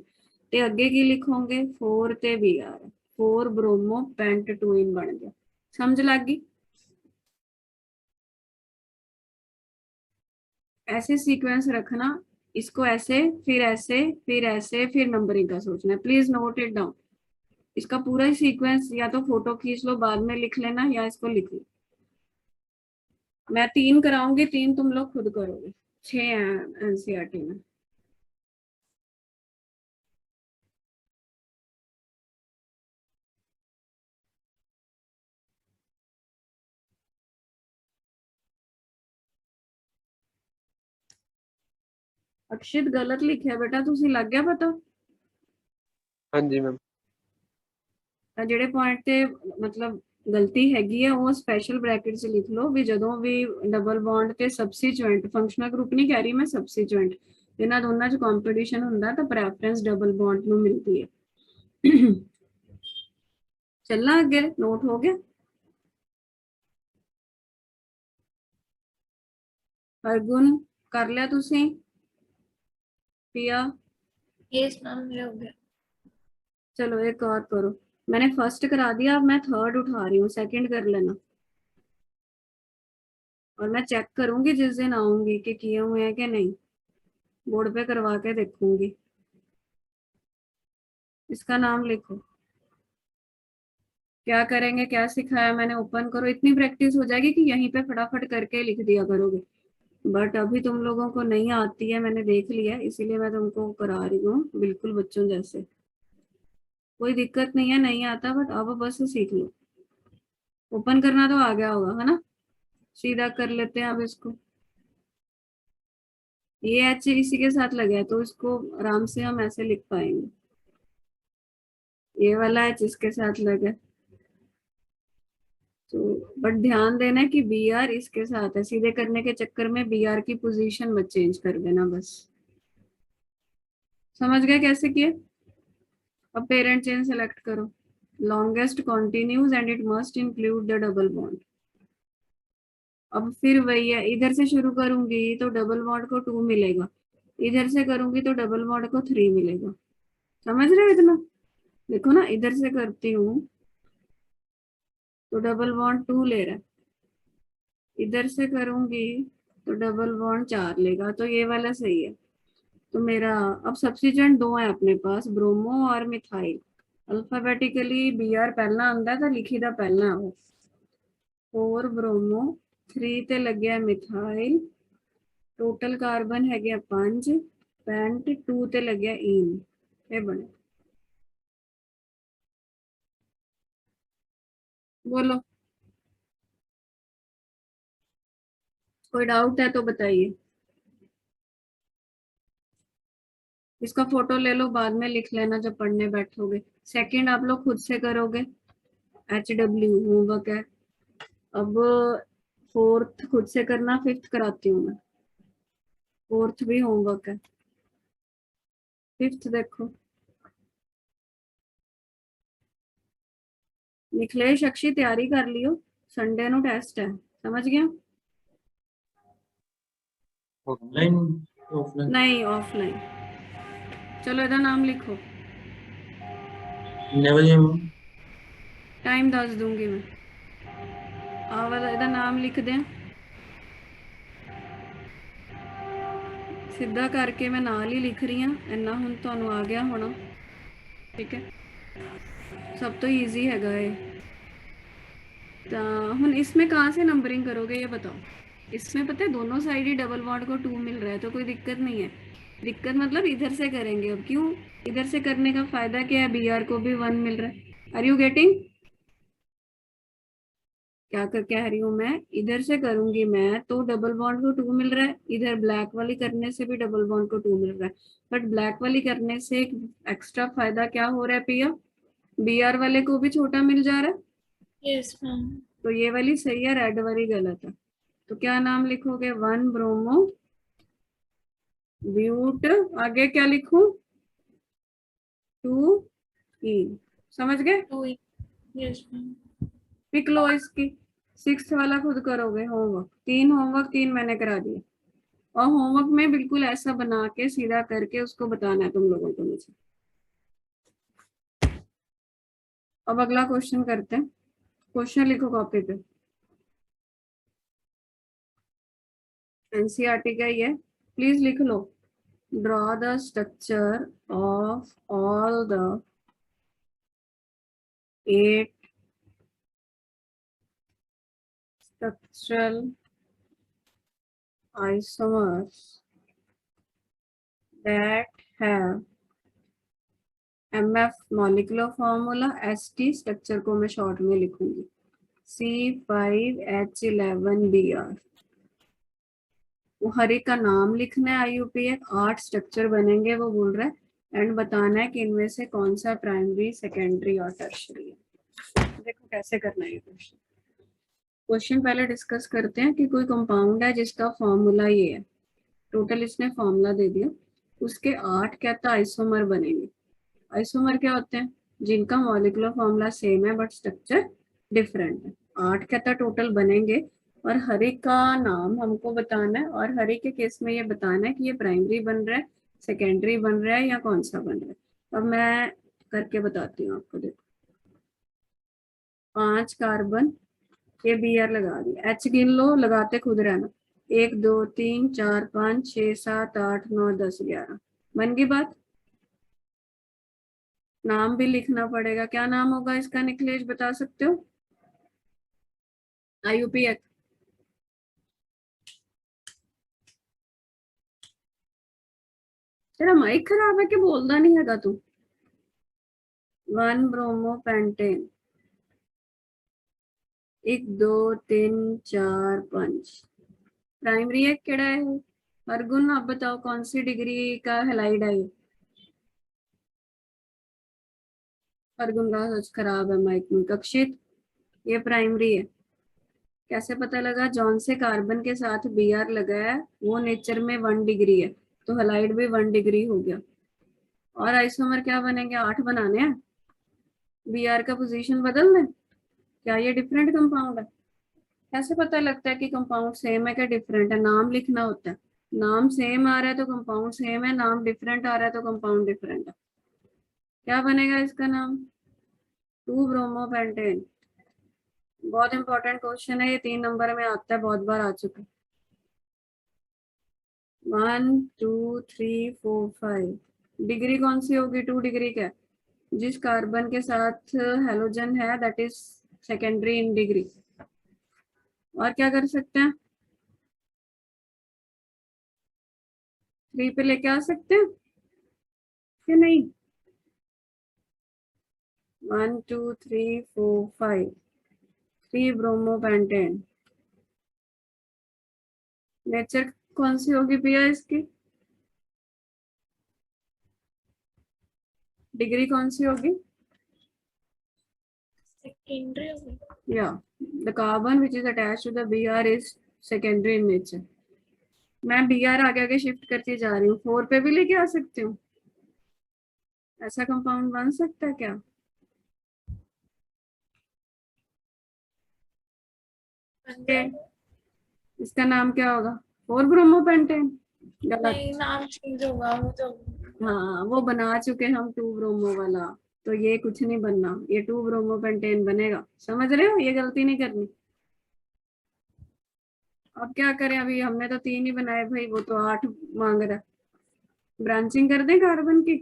ਤੇ ਅੱਗੇ ਕੀ ਲਿਖੋਗੇ, 4 ਤੇ Br, 4 ਬ੍ਰੋਮੋ ਪੈਂਟ 2 ਈਨ ਬਣ ਗਿਆ। ਸਮਝ ਲੱਗ ਗਈ। ऐसे सीक्वेंस रखना, इसको ऐसे फिर ऐसे फिर ऐसे फिर नंबरिंग का सोचना है। Please note it down. इसका पूरा ही सीक्वेंस या तो फोटो खींच लो बाद में लिख लेना, या इसको लिख लो। मैं 3 कराऊंगी, 3 तुम लोग खुद करोगे। 6 हैं एनसीईआरटी में। अक्षित गलत लिखा बेटा, तुसी लग गया पता। हाँ जी मैम। ਤਾਂ ਜਿਹੜੇ ਪੁਆਇੰਟ ਤੇ ਮਤਲਬ ਗਲਤੀ ਹੈਗੀ ਹੈ ਉਹ ਸਪੈਸ਼ਲ ਬ੍ਰੈਕਟ 'ਚ ਲਿਖ ਲਓ ਵੀ ਜਦੋਂ ਵੀ ਡਬਲ ਬੌਂਡ ਤੇ ਸਬਸਟੀਚੁਐਂਟ, ਫੰਕਸ਼ਨਲ ਗਰੁੱਪ ਨਹੀਂ ਕਹਿ ਰਹੀ ਮੈਂ, ਸਬਸਟੀਚੁਐਂਟ, ਇਹਨਾਂ ਦੋਨਾਂ 'ਚ ਕੰਪੀਟੀਸ਼ਨ ਹੁੰਦਾ ਤਾਂ ਪ੍ਰੈਫਰੈਂਸ ਡਬਲ ਬੌਂਡ ਨੂੰ ਮਿਲਦੀ ਹੈ। ਚੱਲਣਾ ਅੱਗੇ, ਨੋਟ ਹੋ ਗਿਆ। ਹਰਗੁਣ ਕਰ ਲਿਆ ਤੁਸੀਂ, पिया यस मैम मेरा हो गया। चलो एक और करो। मैंने फर्स्ट करा दिया, अब मैं थर्ड उठा रही हूँ, सेकंड कर लेना। और मैं चेक करूंगी जिस दिन आऊंगी कि किए हुए हैं कि नहीं, बोर्ड पे करवा के देखूंगी। इसका नाम लिखो, क्या करेंगे, क्या सिखाया मैंने, ओपन करो। इतनी प्रैक्टिस हो जाएगी कि यहीं पे फटाफट करके लिख दिया करोगे। बट अभी तुम लोगों को नहीं आती है, मैंने देख लिया, इसीलिए मैं तुमको करा रही हूँ बिल्कुल बच्चों जैसे। कोई दिक्कत नहीं है, नहीं आता, बट अब बस सीख लो। ओपन करना तो आ गया होगा है ना। सीधा कर लेते हैं अब इसको। ये एच इसी के साथ लगा है तो इसको आराम से हम ऐसे लिख पाएंगे। ये वाला एच इसके साथ लगा है तो, बट ध्यान देना कि बी आर इसके साथ है, सीधे करने के चक्कर में बी आर की पोजीशन मत चेंज कर देना बस। समझ गए कैसे किए। अब पेरेंट चेन सेलेक्ट करो, longest continues and it must include the double bond. अब फिर वही है, इधर से शुरू करूंगी तो डबल बॉन्ड को 2 मिलेगा, इधर से करूंगी तो डबल बॉन्ड को 3 मिलेगा। समझ रहे हो इतना। देखो ना, इधर से करती हूँ तो डबल बॉन्ड 2 ले रहा है, इधर से करूंगी तो डबल बॉन्ड 4 लेगा, तो ये वाला सही है। तो मेरा अब सब्स्टिट्यूएंट 2 है अपने पास, ब्रोमो और मिथाइल। अल्फाबेटिकली बी आर पहला आंदा था, लिखी था पहला वो 4 ब्रोमो 3 ते लग गया मिथाइल, टोटल कार्बन है गया 5, पेंट 2 ते लग गया इन, ये बने। बोलो, कोई डाउट है तो बताइए। इसका फोटो ले लो, बाद में लिख लेना जब पढ़ने बैठोगे। सेकंड आप लोग खुद से करोगे, HW होमवर्क है। अब फोर्थ खुद से करना, फिफ्थ कराती हूँ मैं। फोर्थ भी होमवर्क है, फिफ्थ देखो। निखिलेश अक्षी तैयारी कर लियो, संडे नु टेस्ट है, समझ गया? Online offline? नहीं, ऑफलाइन। चलो इधर नाम लिखो, नेवल जी मैम। टाइम दस दूंगी मैं। आवाज इधर नाम लिख दें, सीधा करके मैं नाल ही लिख रही हूँ। इन्ना हुण तुहानू आ गया होना, ठीक है? सब तो ईजी हैगा ये। तो हुण इसमें कहाँ से नंबरिंग करोगे ये बताओ। इसमें पता है दोनों साइड ही डबल बॉन्ड को 2 मिल रहा है, तो कोई दिक्कत नहीं है। दिक्कत मतलब इधर से करेंगे। अब क्यों इधर से करने का फायदा क्या है, BR को भी 1 मिल रहा है। Are you getting? क्या कह रही हूँ मैं, इधर से करूंगी मैं तो डबल बॉन्ड को 2 मिल रहा है, इधर ब्लैक वाली करने से भी डबल बॉन्ड को 2 मिल रहा है। बट ब्लैक वाली करने से एक एक्स्ट्रा फायदा क्या हो रहा है पिया, BR वाले को भी छोटा मिल जा रहा है। Yes ma'am. तो ये वाली सही है, रेड वाली गलत है। तो क्या नाम लिखोगे, 1 ब्रोमो ब्यूट, आगे क्या लिखूं, 2 ई। समझ गए? 2 यस मैम। पिक लो इसकी। 6th वाला खुद करोगे होमवर्क, 3 होमवर्क 3 मैंने करा दिया। और होमवर्क में बिल्कुल ऐसा बना के सीधा करके उसको बताना है तुम लोगों को मुझे। अब अगला क्वेश्चन करते हैं। क्वेश्चन लिखो कॉपी पे, NCERT का ही है, प्लीज लिख लो। Draw the structure of all the 8 structural isomers that have MF molecular formula, ST structure को मैं शॉर्ट में लिखूंगी, C5H11Br। वो हर एक का नाम लिखना है, IUPAC 8 स्ट्रक्चर बनेंगे वो बोल रहा है, एंड बताना है कि इनमें से कौन सा प्राइमरी, सेकेंडरी और टर्शरी है। देखो कैसे करना है ये क्वेश्चन। क्वेश्चन पहले डिस्कस करते हैं कि कोई कंपाउंड है जिसका फॉर्मूला ये है, टोटल इसने फॉर्मूला दे दिया, उसके 8 कहता आइसोमर बनेंगे। आइसोमर क्या होते हैं, जिनका मॉलिक्यूलर फॉर्मूला सेम है बट स्ट्रक्चर डिफरेंट है। 8 कहता टोटल बनेंगे और हर एक का नाम हमको बताना है, और हर एक के केस में ये बताना है कि ये प्राइमरी बन रहा है, सेकेंडरी बन रहा है या कौन सा बन रहा है। अब मैं करके बताती हूँ आपको। देखो 5 कार्बन, ये BR लगा दिया, H गिन लो, लगाते खुद रहना। 1 2 3 4 5 6 7 8 9 10 11 बन गई बात। नाम भी लिखना पड़ेगा, क्या नाम होगा इसका निखिलेश बता सकते हो? IUPAC। तेरा माइक खराब है कि बोलता नहीं है तू? 1 ब्रोमो पेंटेन, 1 2 3 4 5 प्राइमरी है, केड़ा है? अर्गुन आप बताओ कौन सी डिग्री का हेलाइड है ये? अर्गुन का सच खराब है माइक में। कक्षित, ये प्राइमरी है। कैसे पता लगा? जॉन से कार्बन के साथ BR लगा है, वो नेचर में 1 डिग्री है, तो हेलाइड भी 1 डिग्री हो गया। और आइसोमर क्या बनेंगे, 8 बनाने हैं। BR का पोजीशन बदल दें, क्या ये डिफरेंट कंपाउंड है? कैसे पता लगता है कि कंपाउंड सेम है क्या डिफरेंट है? नाम लिखना होता है। नाम सेम आ रहा है तो कंपाउंड सेम है, नाम डिफरेंट आ रहा है तो कंपाउंड डिफरेंट है। क्या बनेगा इसका नाम? 2 ब्रोमो पेंटेन। बहुत इंपॉर्टेंट क्वेश्चन है ये, 3 नंबर में आता है, बहुत बार आ चुका है। 1 2 3 4 5 डिग्री कौन सी होगी? 2 डिग्री का। जिस कार्बन के साथ हेलोजन है that is secondary in degree. और क्या कर सकते हैं? 3 पे लेके आ सकते हैं कि नहीं? 1 2 3 4 5 3 ब्रोमोपेंटेन। नेचर कौन सी होगी भैया इसकी? डिग्री कौन सी होगी? सेकेंडरी होगी। Yeah, the carbon which is attached to the Br is secondary in nature. मैं Br आगे आगे शिफ्ट करती जा रही हूँ, 4 पे भी लेके आ सकती हूँ। ऐसा कंपाउंड बन सकता है क्या? इसका नाम क्या होगा? 4 ब्रोमोपेंटेन। गलत। नहीं, नाम चेंज होगा वो तो। हाँ, वो बना चुके हम 2 ब्रोमो वाला, तो ये कुछ नहीं बनना, ये 2 ब्रोमोपेंटेन बनेगा। समझ रहे हो? ये गलती नहीं करनी। अब क्या करें, अभी हमने तो 3 ही बनाए भाई, वो तो 8 मांग रहा है। ब्रांचिंग कर दें कार्बन की?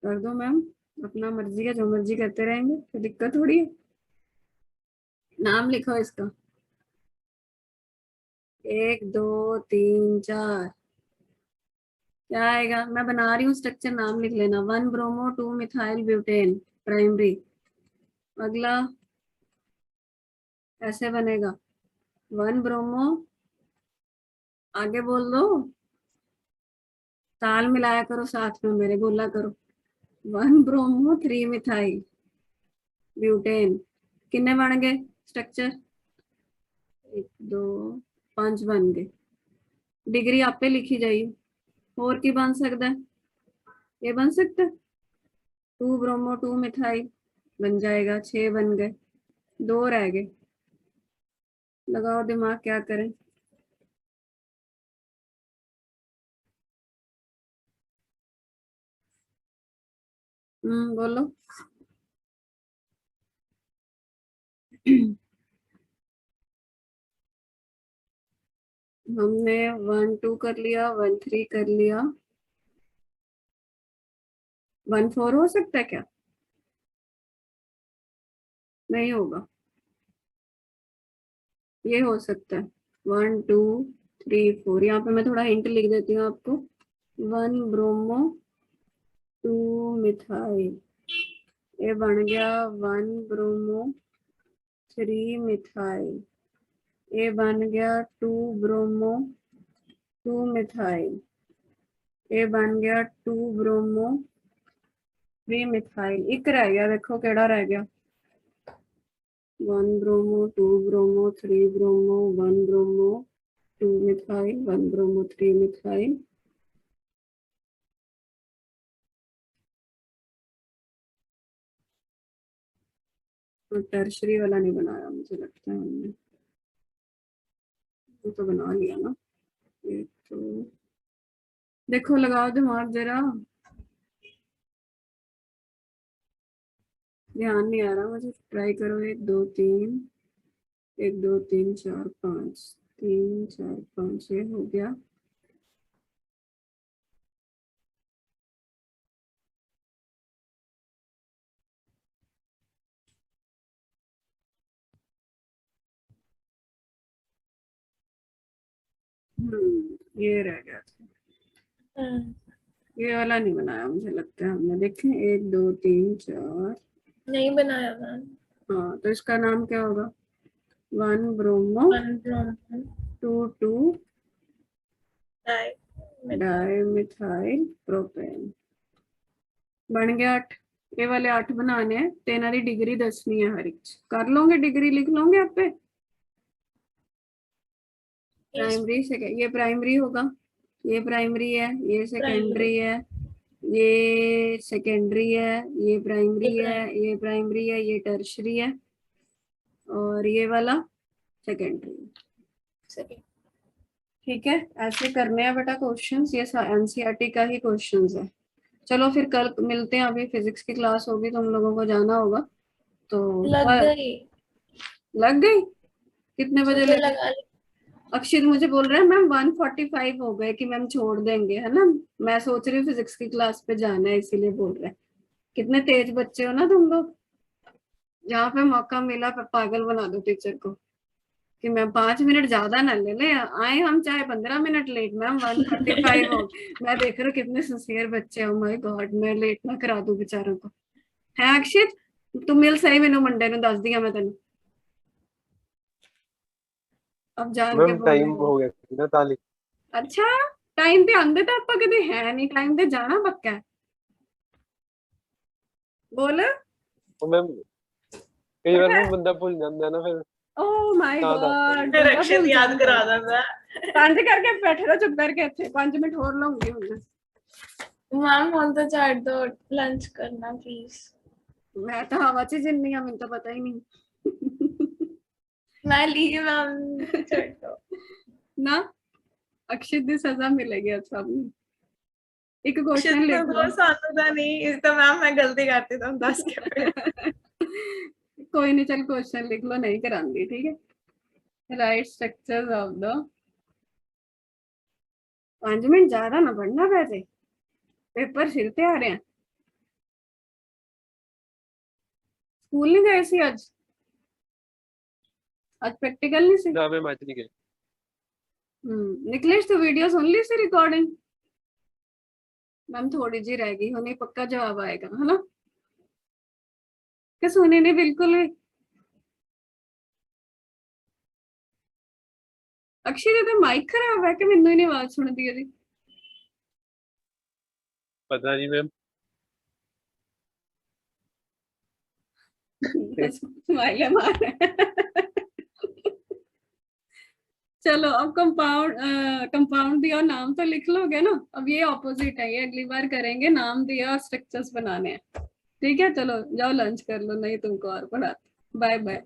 कर दो मैम, अपना मर्जी है, जो मर्जी करते रहेंगे, कोई दिक्कत थोड़ी है। नाम लिखो इसका, 1 2 3 4। क्या आएगा? मैं बना रही हूँ स्ट्रक्चर, नाम लिख लेना। 1 ब्रोमो 2 मिथाइल ब्यूटेन प्राइमरी। अगला ऐसे बनेगा, 1 ब्रोमो, आगे बोल दो, ताल मिलाया करो साथ में, मेरे बोला करो। 1 ब्रोमो 3 मिथाइल ब्यूटेन। कितने बन गए स्ट्रक्चर? 1 2 5 बन गए। डिग्री आप पे लिखी जाइए। और की बन सकता है? ये बन सकता है, 2 ब्रोमो 2 मिथाइल बन जाएगा, 6 बन गए, 2 रह गए। लगाओ दिमाग, क्या करें? बोलो। हमने 1 2 कर लिया, 1 3 कर लिया, 1 4 हो सकता है क्या? नहीं होगा, ये हो सकता है 1 2 3 4। यहाँ पे मैं थोड़ा हिंट लिख देती हूँ आपको। 1 ब्रोमो 2 मिथाइल, ये बन गया 1 ब्रोमो 3 मिथाइल। ये बन गया 2 ब्रोमो 2 मिथाइल। ये बन गया 2 ब्रोमो 3 मिथाइल। एक रह गया, देखो केड़ा रह गया। 1 bromo 2 bromo 3 bromo 1 bromo 2 methyl 1 bromo 3 methyl. Tertiary वाला नहीं बनाया मुझे लगता है हमने, वो तो बना लिया ना। ये तो देखो, लगाओ दिमाग जरा, ध्यान नहीं आ रहा मुझे। ट्राई करो। 1 2 3 1 2 3 4 5 3 4 5, ये हो गया। ये रह गया था। ये वाला नहीं बनाया मुझे लगता है हमने। देखें, 1 2 3 4। नहीं बनाया मैम। हाँ, तो इसका नाम क्या होगा? 1 bromo 1 bromo 2 2 di dimethyl propane. बन गया 8। ये वाले 8 बनाने हैं, तेना दी डिग्री दसनी है हर एक। कर लोगे? डिग्री लिख लोगे आप पे? प्राइमरी से ये प्राइमरी होगा, ये प्राइमरी है, ये सेकेंडरी है, ये सेकेंडरी है, ये प्राइमरी है, ये प्राइमरी है, ये टर्शरी है, और ये वाला सेकेंडरी। ठीक है, ऐसे करने हैं बेटा क्वेश्चंस। ये एनसीईआरटी का ही क्वेश्चंस है। चलो फिर कल मिलते हैं, अभी फिजिक्स की क्लास होगी, तुम लोगों को जाना होगा। तो लग गई। लग गई? कितने बजे सुबह लगी? लगा ली। अक्षित मुझे बोल रहा है मैम 1:45 हो गए कि मैम छोड़ देंगे, है ना। मैं सोच रही हूँ फिजिक्स की क्लास पे जाना है, इसीलिए बोल रहे हैं। कितने तेज बच्चे हो ना तुम लोग, जहाँ पे मौका मिला पागल बना दो टीचर को। कि मैम 5 मिनट ज्यादा ना ले ले, आए हम चाहे 15 मिनट लेट, मैम 1:35 हो। मैं देख रहा हूँ कितने सिंसियर बच्चे हैं, माय गॉड, मैं लेट ना करा दूं बेचारों को। है अक्षित, तू मिल सही मैनू मंडे ਨੂੰ ਦੱਸ दिया मैं तेन। अब जान के मैम टाइम बोलेगा। हो गया ਸੀ ਨਾ ਤਾਂ ਲਈ। अच्छा, टाइम पे आंदे तो आपा कदे है नहीं, टाइम पे जाना पक्का है। बोल। ਉਹ मैम कई बार मैम बंदा भूल ਜਾਂਦਾ ना फिर ओ माय ਤਾਂ ਦੱਸਦਾ गॉड, फिर बंदा अक्षित भूल याद जाता करा है। देता पंज करके बैठे रहो चुप करके इत्थे, 5 मिनट होर लाऊंगी हुण। मैम ਹੁਣ ਤਾਂ ਛੱਡ ਦੋ, लंच करना प्लीज। मैं तो हवा च जिन्नी आ, मैनूं तो पता ही नहीं। मैं लीव मैम, छੱਡ ਦੋ। ना, अक्षित दी सजा मिलेगी अब सबनूं। एक अक्षित क्वेश्चन तो लिख लो। बहुत सालों का नहीं, इस तो मैम मैं गलती करती तो 10 के पे। कोई नहीं, चल क्वेश्चन लिख लो, नहीं करांगी, ठीक है। Right structures of the, 5 minute ज्यादा ना पढ़ना वैसे, पेपर सिर ते आ रहे हैं। स्कूल नहीं गए सी आज? आज प्रैक्टिकल नहीं सी? ना मैम आज नहीं गए। निकलेश तो वीडियो सुन ली सी रिकॉर्डिंग? मैम थोड़ी जी रह गई, उन्हें पक्का जवाब आएगा है ना? कि सुने नहीं बिल्कुल भी? अक्षय तो माइक खराब है कि मैनू ही नहीं आवाज सुनदी है। पता नहीं मैम। स्माइल मार। चलो अब कंपाउंड दिया और नाम तो लिख लोगे ना। अब ये ऑपोजिट है, ये अगली बार करेंगे, नाम दिया और स्ट्रक्चर्स बनाने हैं। ठीक है, चलो जाओ लंच कर लो, नहीं तुमको और पढ़ाते। Bye bye.